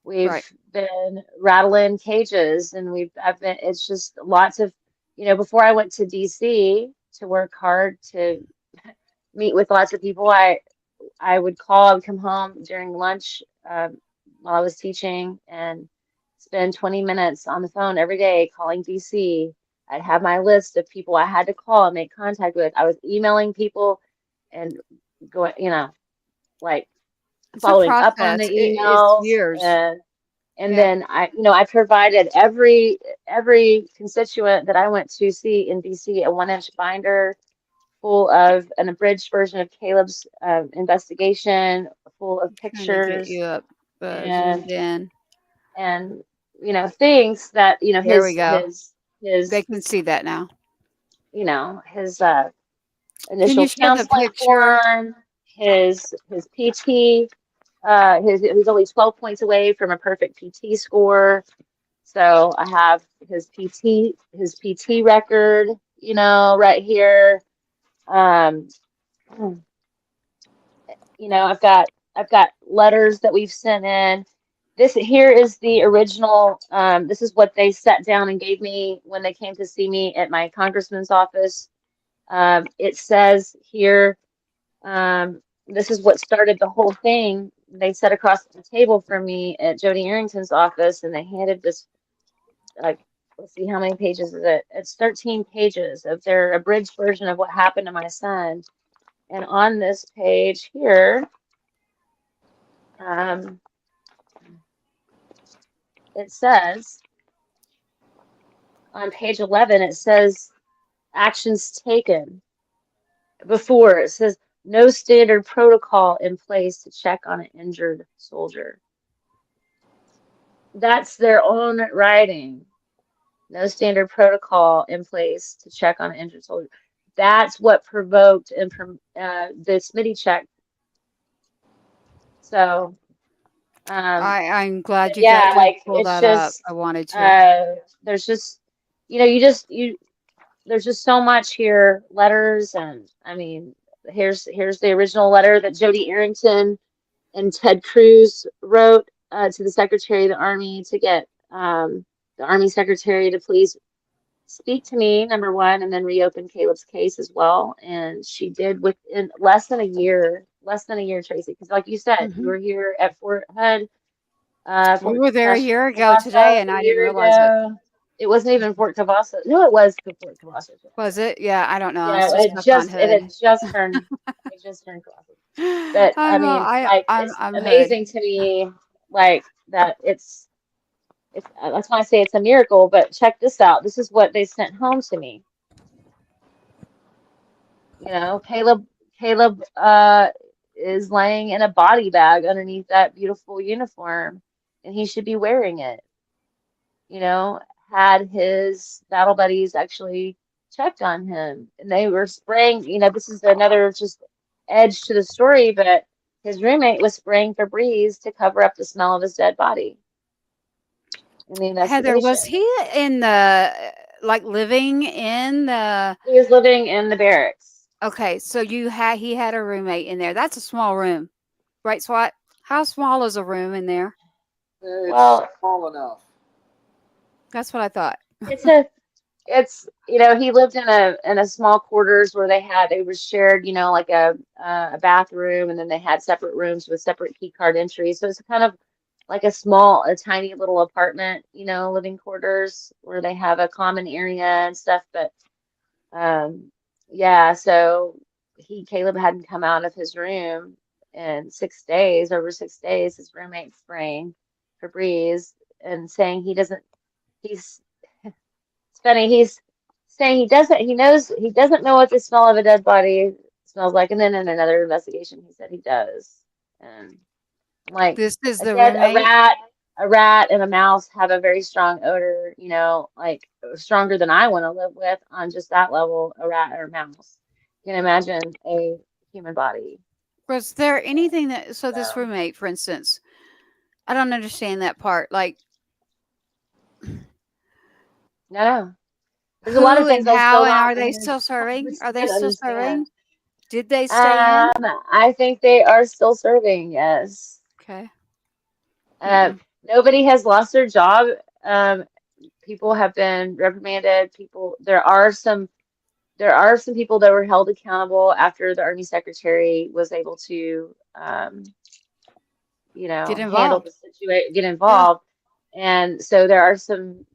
we've right. been rattling cages, and it's just lots of, before I went to DC to work hard to meet with lots of people, I I would come home during lunch, while I was teaching, and spend 20 minutes on the phone every day calling DC. I'd have my list of people I had to call and make contact with. I was emailing people and going, like It's a following up on the process. It's emails, years. and Yeah, then I provided every constituent that I went to see in DC a 1-inch binder full of an abridged version of Caleb's investigation, full of trying to get pictures you up and zoomed in. and things that There we go. They his can see that now. his Can initial you share the counseling picture? form, his PT, he's only 12 points away from a perfect PT score. So I have his PT record, right here. Um, I've got letters that we've sent in. This here is the original. This is what they sat down and gave me when they came to see me at my congressman's office. It says here, this is what started the whole thing. They sat across the table from me at Jodey Arrington's office, and they handed this, like, let's see, how many pages is it? It's 13 pages of their abridged version of what happened to my son. And on this page here, um, it says, on page 11, it says actions taken. Before, it says no standard protocol in place to check on an injured soldier. That's their own writing. No standard protocol in place to check on an injured soldier. That's what provoked the Smitty check. So, I'm glad yeah, you like pulled it's that up. just I wanted to. there's just you there's just so much here, letters, and I mean, here's the original letter that Jodey Arrington and Ted Cruz wrote to the Secretary of the Army to get the Army Secretary to please speak to me, number one, and then reopen Caleb's case as well. And she did within less than a year, Tracy, because like you said, you Hmm. were here at Fort Hood, We Fort were there a Cache, year ago Cavassa today, a and I didn't year realize it. ago. It wasn't even Fort Cavassa. No, it was the Fort Cavassa. Was it? Yeah, I don't know. I'm Yeah, so stuck on it Hood. had just turned Cavassa. But I I'm mean, like it's I'm Hood. amazing to me, like that it's that's why I say it's a miracle. But check this out. This is what they sent home to me. Caleb is laying in a body bag underneath that beautiful uniform, and he should be wearing it. You know, had his battle buddies actually checked on him, and they were spraying. This is another just edge to the story, but his roommate was spraying Febreze to cover up the smell of his dead body in the Heather, was investigation. he in the like living in the? He was living in the barracks. Okay, so he had a roommate in there. That's a small room, right, Swat? How small is a room in there? It's Well, small enough. That's what I thought. it's he lived in a small quarters where it was shared, like a bathroom, and then they had separate rooms with separate key card entries. So it's kind of like a tiny little apartment, living quarters where they have a common area and stuff. But yeah, so Caleb hadn't come out of his room in 6 days, over 6 days. His roommate spraying Febreze and saying he's it's funny, he's saying he doesn't know what the smell of a dead body smells like. And then in another investigation he said he does. And like This is a the dead roommate. a rat and a mouse have a very strong odor, like stronger than I want to live with on just that level, a rat or a mouse. You can imagine a human body. Was there anything that so this So, roommate, for instance, I don't understand that part. Like no. There's a lot of who things and I how, still and don't are they still serving? Are they still understand. serving? Did they stay in? I think they are still serving, yes. Okay. Uh, nobody has lost their job. Um, People have been reprimanded. There are some people that were held accountable after the Army Secretary was able to, Get handle involved. the situation, get Yeah. involved. And so there are some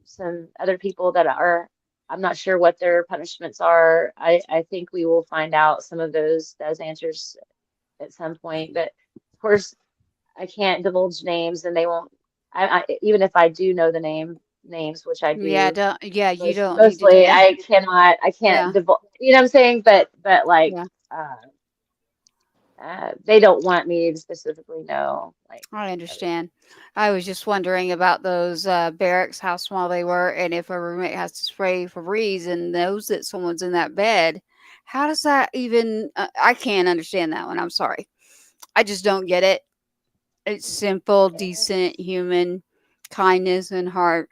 other people that are, I'm not sure what their punishments are. I think we will find out some of those answers at some point. But of course, I can't divulge names, and they won't. Even if I do know the names, which I Yeah, do, don't yeah, you don't need to do mostly that. I cannot. I can't Yeah. divulge. You know what I'm saying? But like, Yeah. they don't want me to specifically know. Like, I understand. I was just wondering about those barracks, how small they were, and if a roommate has to spray Febreze and knows that someone's in that bed, how does that even? I can't understand that one. I'm sorry. I just don't get it. It's simple, decent human kindness and heart.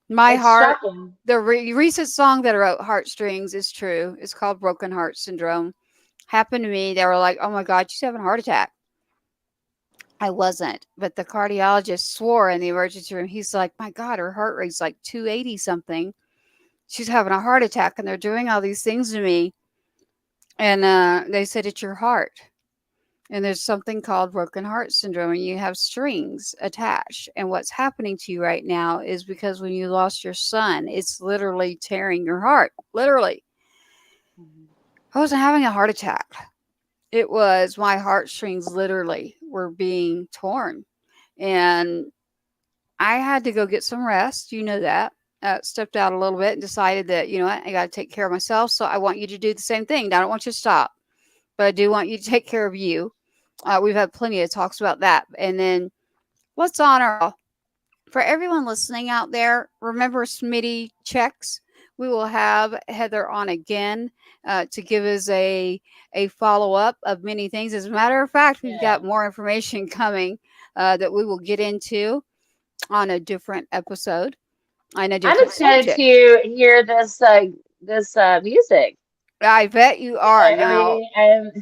My it's heart, shocking. the recent song that I wrote, Heartstrings, is true. It's called Broken Heart Syndrome. Happened to me. They were like, oh my God, she's having a heart attack. I wasn't, but the cardiologist swore in the emergency room. He's like, my God, her heart rate's like 280 something. She's having a heart attack, and they're doing all these things to me. And they said, it's your heart. And there's something called broken heart syndrome, and you have strings attached. And what's happening to you right now is because when you lost your son, it's literally tearing your heart. Literally. I wasn't having a heart attack. It was my heartstrings literally were being torn. And I had to go get some rest. You know that. Stepped out a little bit and decided that, you know what, I got to take care of myself. So I want you to do the same thing. I don't want you to stop, but I do want you to take care of you. We've had plenty of talks about that. And then let's honor for everyone listening out there. Remember Smitty checks. We will have Heather on again to give us a follow up of many things. As a matter of fact, we've got more information coming that we will get into on a different episode. On a I'm different excited subject. to hear this music. I bet you are. I Now, mean,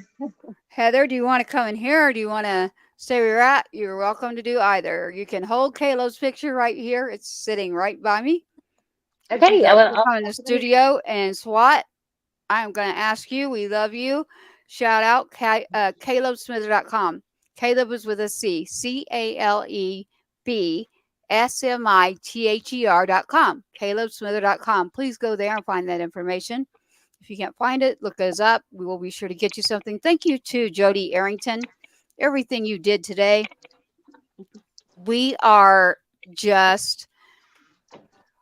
Heather, do you want to come in here or do you want to stay where you're at? You're welcome to do either. You can hold Caleb's picture right here. It's sitting right by me. If you'd okay. like to come in the studio and SWAT, I'm going to ask you. We love you. Shout out CalebSmither.com. Caleb is with a C. CalebSmither.com. CalebSmither.com. Please go there and find that information. If you can't find it, look us up. We will be sure to get you something. Thank you to Jodey Arrington. Everything you did today. We are just,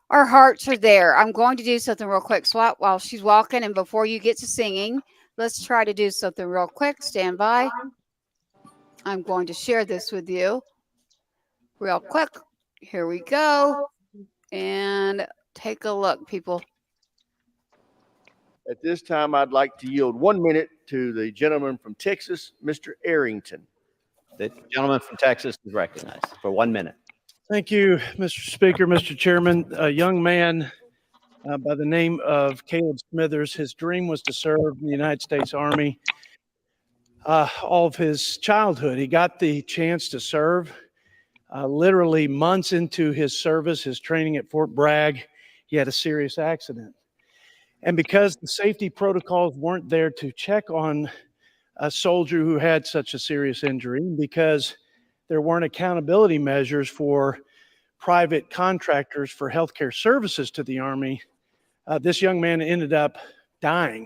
our hearts are there. I'm going to do something real quick. SWAT while she's walking, and before you get to singing, let's try to do something real quick. Stand by. I'm going to share this with you real quick. Here we go. And take a look, people. At this time, I'd like to yield 1 minute to the gentleman from Texas, Mr. Arrington. The gentleman from Texas is recognized for 1 minute. Thank you, Mr. Speaker, Mr. Chairman. A young man by the name of Caleb Smithers, his dream was to serve in the United States Army. All of his childhood, he got the chance to serve. Literally months into his service, his training at Fort Bragg, he had a serious accident. And because the safety protocols weren't there to check on a soldier who had such a serious injury, because there weren't accountability measures for private contractors for healthcare services to the Army, this young man ended up dying.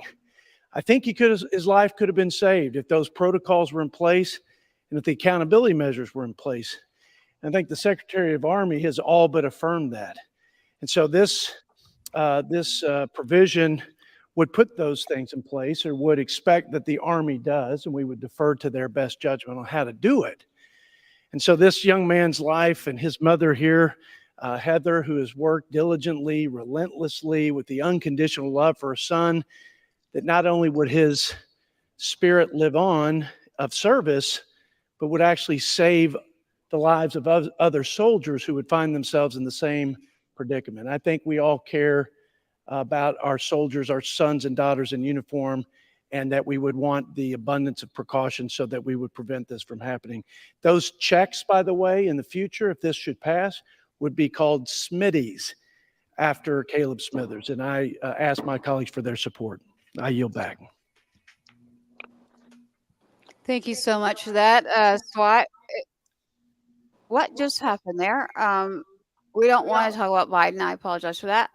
I think his life could have been saved if those protocols were in place and if the accountability measures were in place. I think the Secretary of Army has all but affirmed that. And so this provision would put those things in place, or would expect that the Army does, and we would defer to their best judgment on how to do it. And so this young man's life, and his mother here, Heather, who has worked diligently, relentlessly, with the unconditional love for her son, that not only would his spirit live on of service, but would actually save the lives of other soldiers who would find themselves in the same predicament. I think we all care about our soldiers, our sons and daughters in uniform, and that we would want the abundance of precautions so that we would prevent this from happening. Those checks, by the way, in the future, if this should pass, would be called Smitties after Caleb Smithers. And I ask my colleagues for their support. I yield back. Thank you so much for that, SWAT. What just happened there? We don't want to talk about Biden. I apologize for that.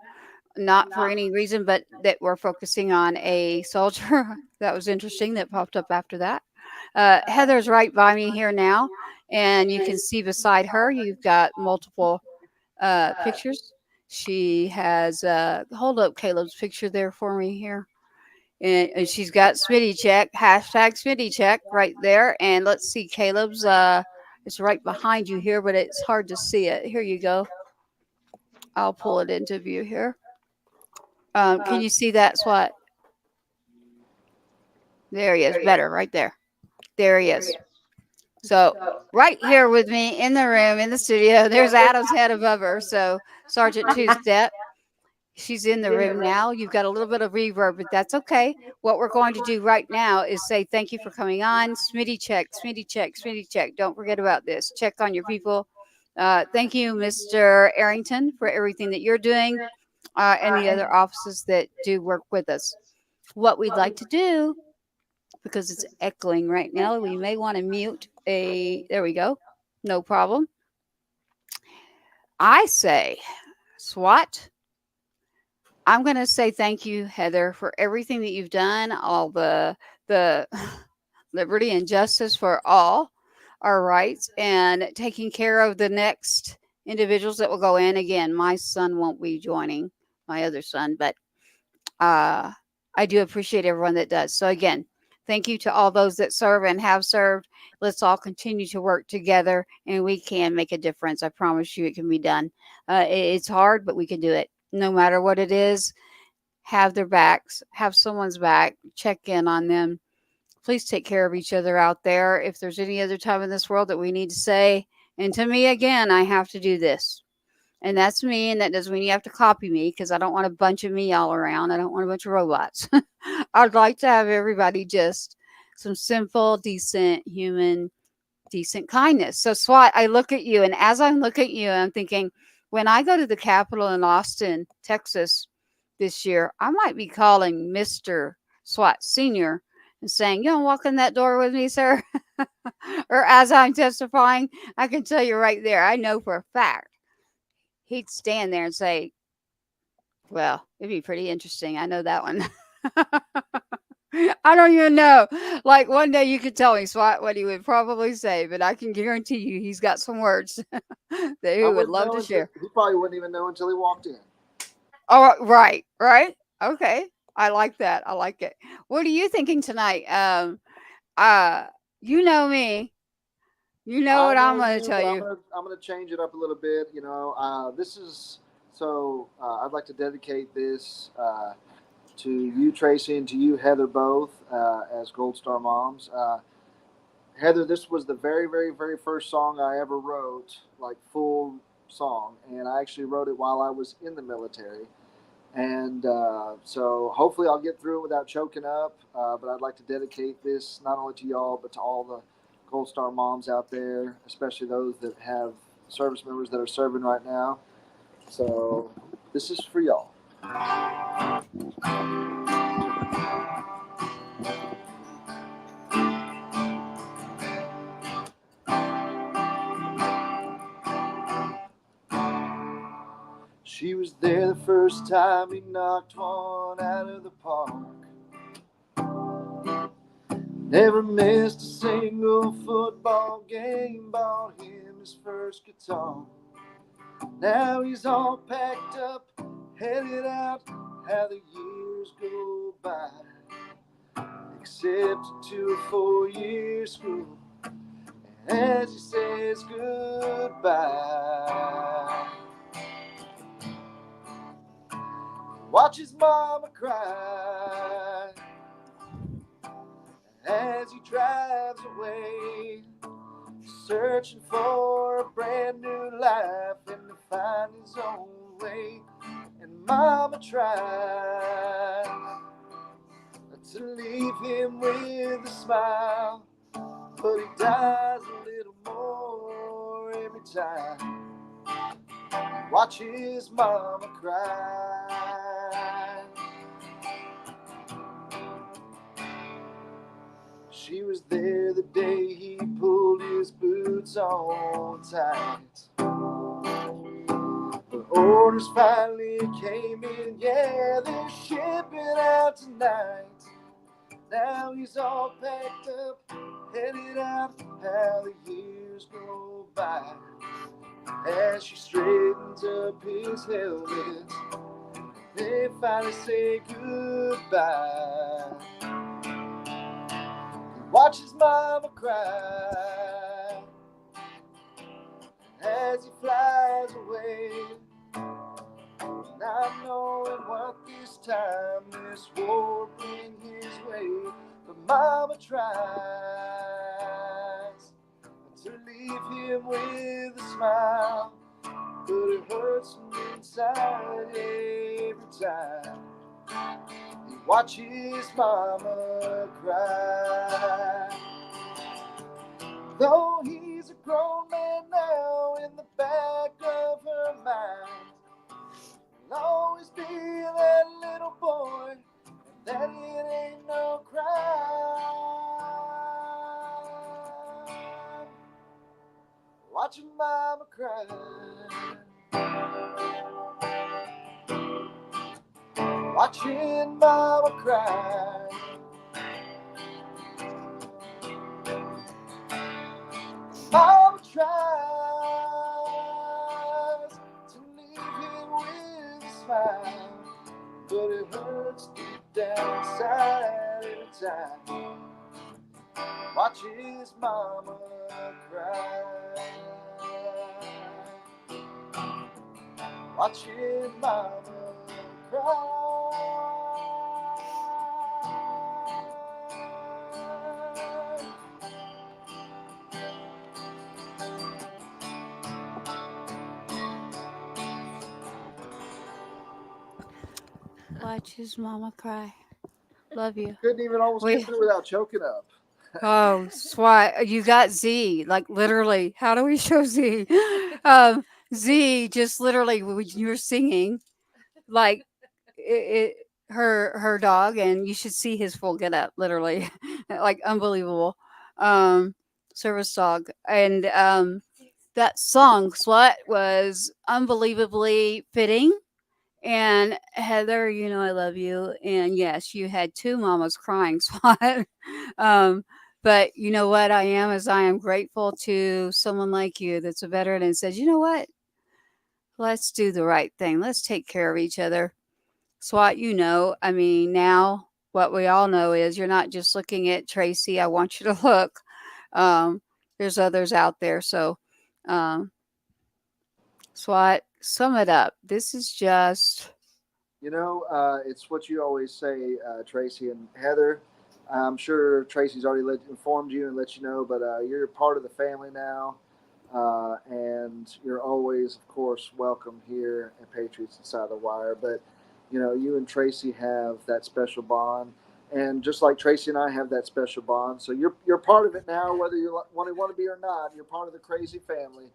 Not for any reason, but that we're focusing on a soldier. That was interesting. That popped up after that. Heather's right by me here now, and you can see beside her, you've got multiple pictures. She has, hold up Caleb's picture there for me here. And she's got Smitty check, hashtag Smitty check right there. And let's see, Caleb's, it's right behind you here, but it's hard to see it. Here you go. I'll pull it into view here. Can you see that, SWAT? There he is, better, right there. There he is. So right here with me in the room, in the studio, there's Adam's head above her. So Sergeant Two-Step, she's in the room now. You've got a little bit of reverb, but that's okay. What we're going to do right now is say thank you for coming on. Smitty check, Smitty check, Smitty check. Don't forget about this. Check on your people. Thank you, Mr. Arrington, for everything that you're doing, and the other offices that do work with us. What we'd like to do, because it's echoing right now, we may want to mute there we go. No problem. I say, SWAT, I'm going to say thank you, Heather, for everything that you've done, all the liberty and justice for all our rights, and taking care of the next individuals that will go in. Again, my son won't be joining, my other son, but I do appreciate everyone that does. So again, thank you to all those that serve and have served. Let's all continue to work together, and we can make a difference. I promise you it can be done. It's hard, but we can do it. No matter what it is, have their backs, have someone's back, check in on them. Please take care of each other out there. If there's any other time in this world that we need to say, and to me, again, I have to do this. And that's me, and that doesn't mean you have to copy me, because I don't want a bunch of me all around. I don't want a bunch of robots. I'd like to have everybody just some simple, decent, human, decent kindness. So SWAT, I look at you, and as I look at you, I'm thinking, when I go to the Capitol in Austin, Texas this year, I might be calling Mr. SWAT Sr. and saying, you want to walk in that door with me, sir? Or as I'm testifying, I can tell you right there, I know for a fact, he'd stand there and say, well, it'd be pretty interesting. I know that one. I don't even know. Like one day you could tell me, SWAT, what he would probably say, but I can guarantee you he's got some words that he would love to share. He probably wouldn't even know until he walked in. Oh, right. Okay. I like that. I like it. What are you thinking tonight? You know me. You know what I'm going to tell you. I'm going to change it up a little bit. You know, this is so I'd like to dedicate this to you, Tracy, and to you, Heather, both as Gold Star moms. Heather, this was the very, very, very first song I ever wrote, like full song, and I actually wrote it while I was in the military. And so hopefully I'll get through it without choking up. But I'd like to dedicate this not only to y'all, but to all the Gold Star moms out there, especially those that have service members that are serving right now. So this is for y'all. She was there the first time he knocked one out of the park. Never missed a single football game, bought him his first guitar. Now he's all packed up, headed out, how the years go by. Accepted to a 4-year school, as he says goodbye. Watch his mama cry as he drives away, searching for a brand new life and to find his own way. And mama tried to leave him with a smile, but he dies a little more every time. Watch his mama cry. She was there the day he pulled his boots on tight. The orders finally came in, yeah, they're shipping out tonight. Now he's all packed up, headed out, how the years go by. As she straightens up his helmet, they finally say goodbye. Watch his mama cry as he flies away, not knowing what this time this war bring his way. But mama tries to leave him with a smile, but it hurts him inside every time he watches mama cry. Though he's a grown man now, in the back of her mind will always be that little boy, and that it ain't no crime. Watching mama cry. Watching mama cry. Mama tries to leave him with a smile, but it hurts deep down inside every time. Watches mama cry. Watching mama cry. Watch his mama cry. Love you. Couldn't even almost get through without choking up. Oh, SWAT, you got Z. Like literally, how do we show Z? Z just literally when you were singing, like her dog, and you should see his full get up, literally, like unbelievable. Service dog, and that song SWAT was unbelievably fitting. And Heather, you know I love you. And yes, you had two mamas crying, SWAT. But you know what I am is I am grateful to someone like you that's a veteran and says, you know what? Let's do the right thing. Let's take care of each other. SWAT, you know, I mean, now what we all know is you're not just looking at Tracy. I want you to look. There's others out there. So, SWAT, sum it up. This is just. You know, it's what you always say, Tracy and Heather. I'm sure Tracy's already informed you and let you know, but you're part of the family now. And you're always, of course, welcome here at Patriots Inside the Wire. But, you and Tracy have that special bond. And just like Tracy and I have that special bond. So you're part of it now, whether you want to be or not. You're part of the crazy family.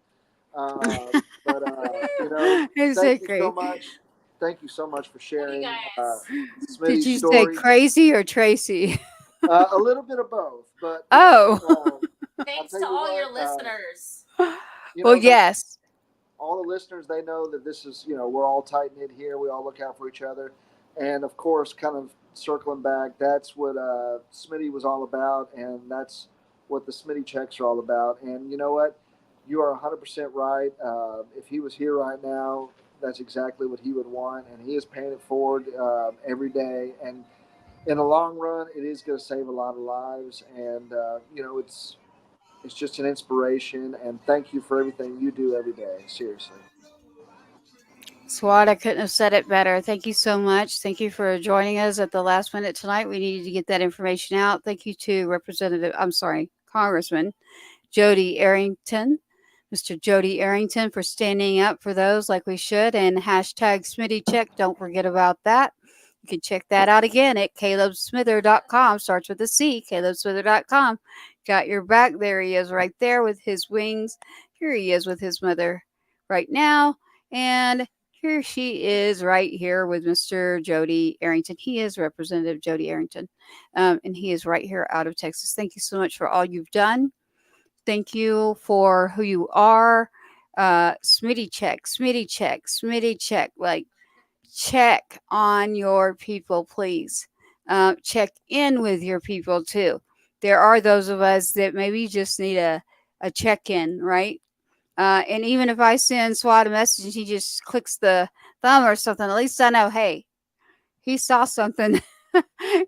Thank you so much. Thank you so much for sharing Did Smitty's you say story. crazy or Tracy? A little bit of both, but Thanks to all your listeners. Well, yes. All the listeners, they know that this is, we're all tight knit here. We all look out for each other, and of course, kind of circling back, that's what Smitty was all about, and that's what the Smitty checks are all about. And you know what? You are 100% right. If he was here right now, that's exactly what he would want, and he is paying it forward every day. And in the long run, it is going to save a lot of lives, and it's just an inspiration. And thank you for everything you do every day. Seriously. SWAT, I couldn't have said it better. Thank you so much. Thank you for joining us at the last minute tonight. We needed to get that information out. Thank you to Congressman Jodey Arrington, Mr. Jodey Arrington, for standing up for those like we should. And hashtag Smitty check. Don't forget about that. You can check that out again at calebsmither.com. Starts with a C, calebsmither.com. Got your back. There he is right there with his wings. Here he is with his mother right now. And here she is right here with Mr. Jodey Arrington. He is Representative Jodey Arrington, and he is right here out of Texas. Thank you so much for all you've done. Thank you for who you are. Smitty check, Smitty check, Smitty check. Like, check on your people, please. Check in with your people, too. There are those of us that maybe just need a check-in, right? And even if I send SWAT a message and he just clicks the thumb or something, at least I know, hey, he saw something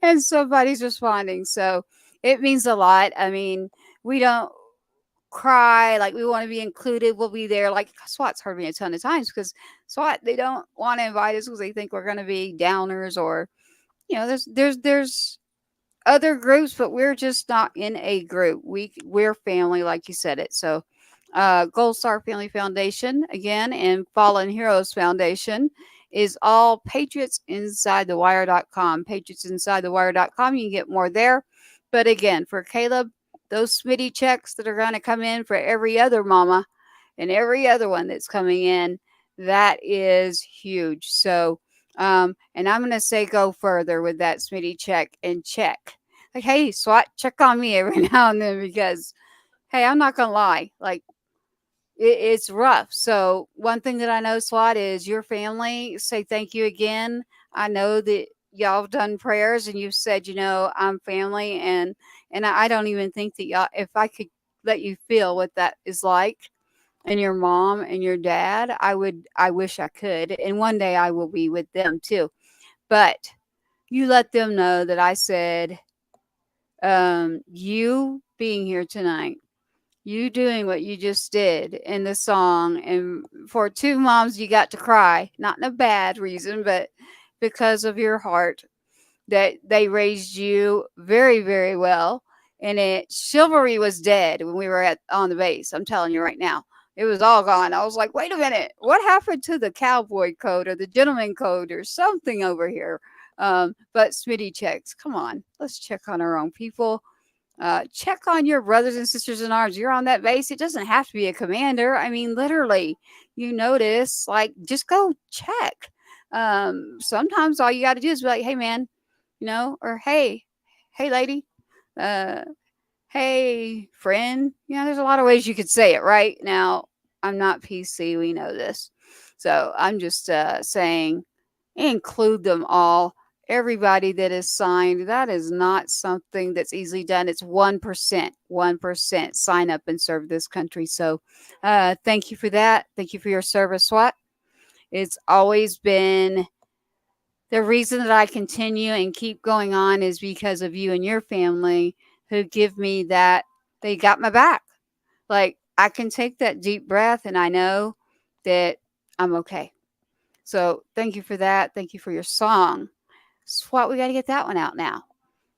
and somebody's responding. So it means a lot. I mean, we don't cry like we want to be included. We'll be there. Like SWAT's heard me a ton of times because SWAT, they don't want to invite us because they think we're going to be downers, or, there's other groups, but we're just not in a group. We're family, like you said it. So Gold Star Family Foundation, again, and Fallen Heroes Foundation is all patriotsinsidethewire.com. Patriotsinsidethewire.com. You can get more there. But again, for Caleb, those Smitty checks that are going to come in for every other mama and every other one that's coming in, that is huge. So, and I'm going to say go further with that Smitty check and check. Like, hey, SWAT, check on me every now and then because, hey, I'm not going to lie. Like, it's rough. So one thing that I know, SWAT, is your family say thank you again. I know that y'all have done prayers and you've said, I'm family, and I don't even think that y'all, if I could let you feel what that is like, and your mom and your dad, I wish I could. And one day I will be with them too. But you let them know that I said, you being here tonight, you doing what you just did in the song, and for two moms, you got to cry, not in a bad reason, but because of your heart, that they raised you very, very well. And chivalry was dead when we were on the base. I'm telling you right now, it was all gone. I was like, wait a minute, what happened to the cowboy code or the gentleman code or something over here? But Smitty checks, come on, let's check on our own people. Check on your brothers and sisters in arms. You're on that base. It doesn't have to be a commander. I mean, literally, you notice, like, just go check. Sometimes all you got to do is be like, hey, man, or hey, lady, hey, friend. There's a lot of ways you could say it, right? Now, I'm not PC. We know this. So I'm just saying, include them all. Everybody that is signed, that is not something that's easily done. It's 1% sign up and serve this country. So thank you for that. Thank you for your service, SWAT. It's always been the reason that I continue and keep going on is because of you and your family who give me that. They got my back. Like, I can take that deep breath and I know that I'm okay. So thank you for that. Thank you for your song. SWAT, we got to get that one out now.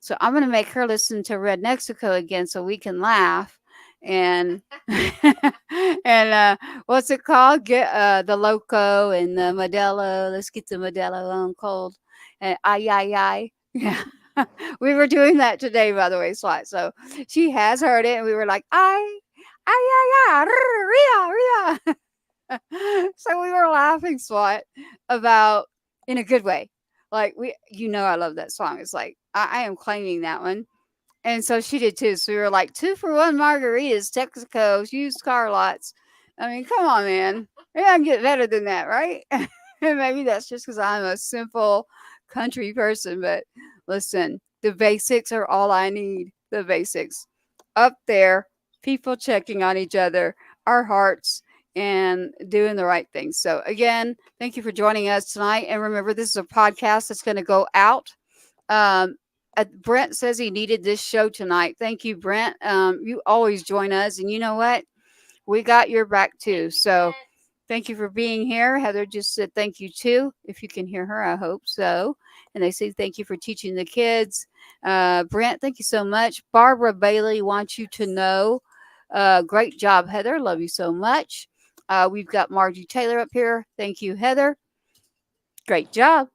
So I'm going to make her listen to Red Mexico again so we can laugh. And and what's it called? Get the Loco and the Modelo. Let's get the Modelo on cold. And ay ay ay. Yeah. We were doing that today, by the way, Swat. So she has heard it, and we were like, ay ay ay ay, Ria. So we were laughing, Swat, about in a good way. Like I love that song. It's like I am claiming that one. And so she did too. So we were like 2-for-1 margaritas, Texaco, used car lots. I mean, come on, man. It doesn't get better than that, right? And maybe that's just because I'm a simple country person. But listen, the basics are all I need. The basics. Up there, people checking on each other, our hearts, and doing the right thing. So again, thank you for joining us tonight. And remember, this is a podcast that's going to go out. Brent says he needed this show tonight. Thank you, Brent. You always join us, and you know what? We got your back too. So thank you for being here. Heather just said thank you too. If you can hear her, I hope so. And they say thank you for teaching the kids. Brent, thank you so much. Barbara Bailey wants you to know. Great job, Heather. Love you so much. We've got Margie Taylor up here. Thank you, Heather. Great job.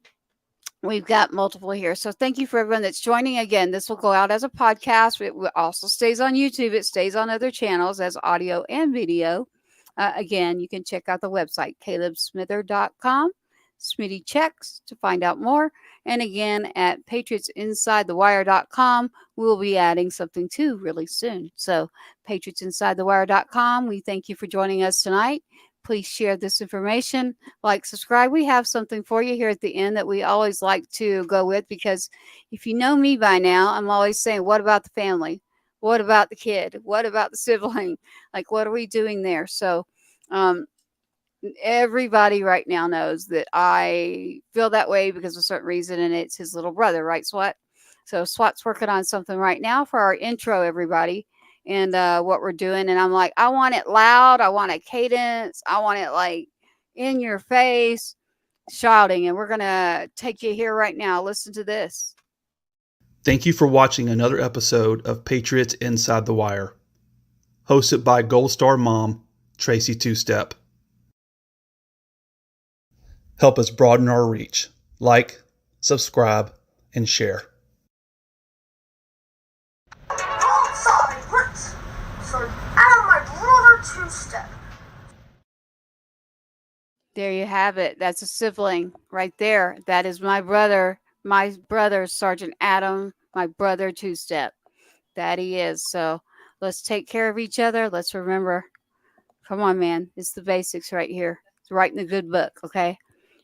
We've got multiple here. So thank you for everyone that's joining. Again, this will go out as a podcast. It also stays on YouTube. It stays on other channels as audio and video. Again, you can check out the website, calebsmither.com. Smitty checks to find out more. And again, at patriotsinsidethewire.com, we'll be adding something too really soon. So patriotsinsidethewire.com, we thank you for joining us tonight. Please share this information, like, subscribe. We have something for you here at the end that we always like to go with, because if you know me by now, I'm always saying, what about the family? What about the kid? What about the sibling? Like, what are we doing there? So everybody right now knows that I feel that way because of a certain reason, and it's his little brother, right, Swat? So Swat's working on something right now for our intro, everybody. And what we're doing. And I'm like, I want it loud. I want a cadence. I want it like in your face, shouting. And we're going to take you here right now. Listen to this. Thank you for watching another episode of Patriots Inside the Wire, hosted by Gold Star Mom, Tracy Two-Step. Help us broaden our reach. Like, subscribe, and share. There you have it. That's a sibling right there. That is my brother, Sergeant Adam, my brother Two-Step. That he is. So let's take care of each other. Let's remember. Come on, man. It's the basics right here. It's writing a good book, okay?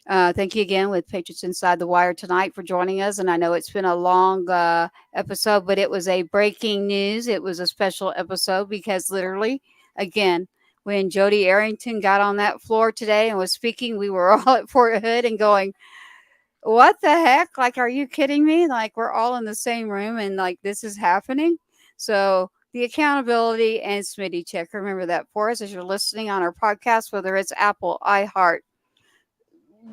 Thank you again with Patriots Inside the Wire tonight for joining us. And I know it's been a long episode, but it was a breaking news. It was a special episode because literally, again, when Jodey Arrington got on that floor today and was speaking, we were all at Fort Hood and going, what the heck? Like, are you kidding me? Like, we're all in the same room and like this is happening. So the accountability and Smitty check. Remember that for us as you're listening on our podcast, whether it's Apple, iHeart,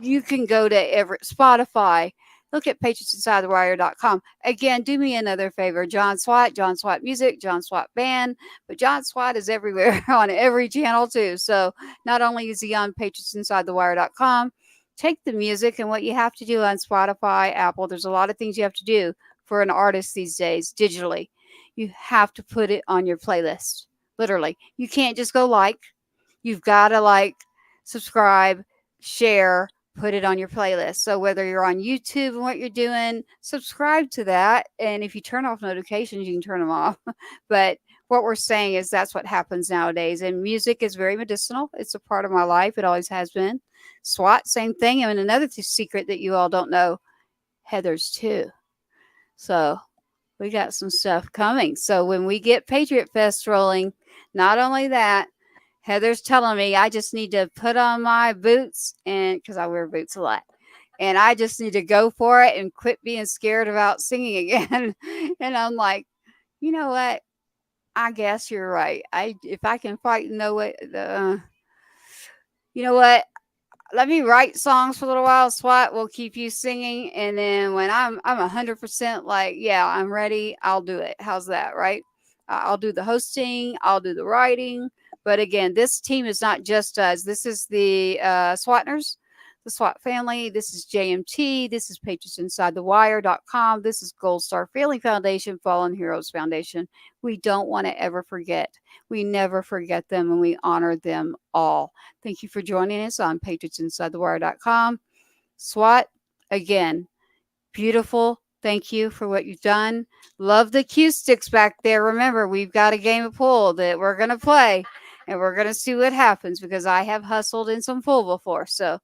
you can go to Spotify. Look at patriotsinsidethewire.com. Again, do me another favor. John Swat Music, John Swat Band. But John Swat is everywhere on every channel too. So not only is he on patriotsinsidethewire.com, take the music and what you have to do on Spotify, Apple. There's a lot of things you have to do for an artist these days digitally. You have to put it on your playlist. Literally. You can't just go like. You've got to like, subscribe, share, put it on your playlist. So whether you're on YouTube and what you're doing, subscribe to that. And if you turn off notifications, you can turn them off. But what we're saying is that's what happens nowadays. And music is very medicinal. It's a part of my life. It always has been. SWAT, same thing. And another secret that you all don't know, Heather's too. So we got some stuff coming. So when we get Patriot Fest rolling, not only that, Heather's telling me I just need to put on my boots, and because I wear boots a lot, and I just need to go for it and quit being scared about singing again. And I'm like, you know what? I guess you're right. If I can fight, you know what? let me write songs for a little while. SWAT will keep you singing, and then when I'm 100% like, yeah, I'm ready, I'll do it. How's that, right? I'll do the hosting, I'll do the writing. But again, this team is not just us. This is the SWATners, the SWAT family. This is JMT. This is Patriots Inside The Wire.com. This is Gold Star Family Foundation, Fallen Heroes Foundation. We don't want to ever forget. We never forget them, and we honor them all. Thank you for joining us on patriotsinsidethewire.com. SWAT, again, beautiful. Thank you for what you've done. Love the cue sticks back there. Remember, we've got a game of pool that we're going to play, and we're going to see what happens because I have hustled in some pool before. So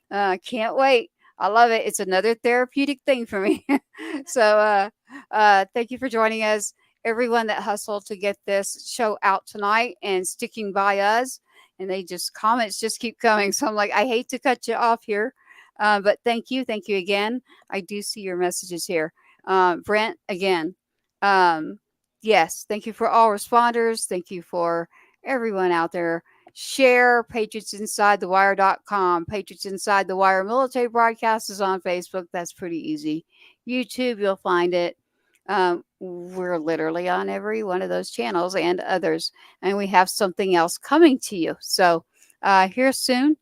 can't wait. I love it. It's another therapeutic thing for me. So thank you for joining us. Everyone that hustled to get this show out tonight and sticking by us. And comments just keep coming. So I'm like, I hate to cut you off here. But thank you again. I do see your messages here. Brent, again, yes, thank you for all responders. Thank you for everyone out there. Share patriotsinsidethewire.com. Patriots Inside the Wire military broadcast is on Facebook. That's pretty easy. YouTube, you'll find it. We're literally on every one of those channels and others. And we have something else coming to you. So here soon,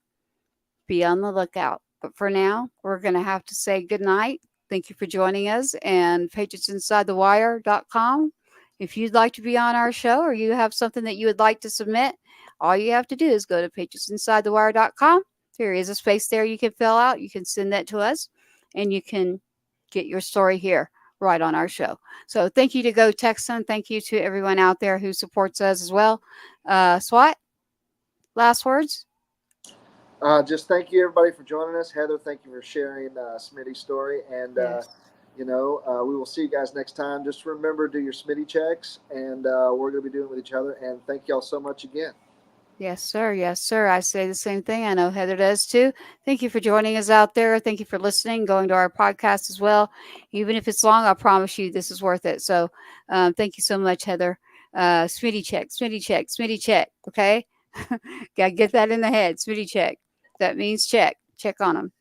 be on the lookout. But for now, we're going to have to say good night. Thank you for joining us, and patriotsinsidethewire.com. If you'd like to be on our show or you have something that you would like to submit, all you have to do is go to patriotsinsidethewire.com. There is a space there you can fill out. You can send that to us, and you can get your story here right on our show. So thank you to Go Texan. Thank you to everyone out there who supports us as well. SWAT, last words? Just thank you, everybody, for joining us. Heather, thank you for sharing Smitty's story. And, yes. we will see you guys next time. Just remember, do your Smitty checks, and we're going to be doing it with each other. And thank y'all so much again. Yes, sir. Yes, sir. I say the same thing. I know Heather does too. Thank you for joining us out there. Thank you for listening, going to our podcast as well. Even if it's long, I promise you this is worth it. So thank you so much, Heather. Smitty check, Smitty check, Smitty check. Okay. Got to get that in the head. Smitty check. That means check. Check on them.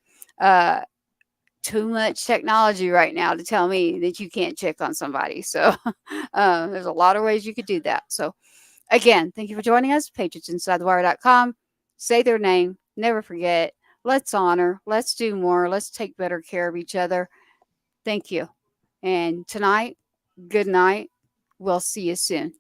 Too much technology right now to tell me that you can't check on somebody. So there's a lot of ways you could do that. So again, thank you for joining us. PatriotsInsideTheWire.com. Say their name. Never forget. Let's honor. Let's do more. Let's take better care of each other. Thank you. And tonight, good night. We'll see you soon.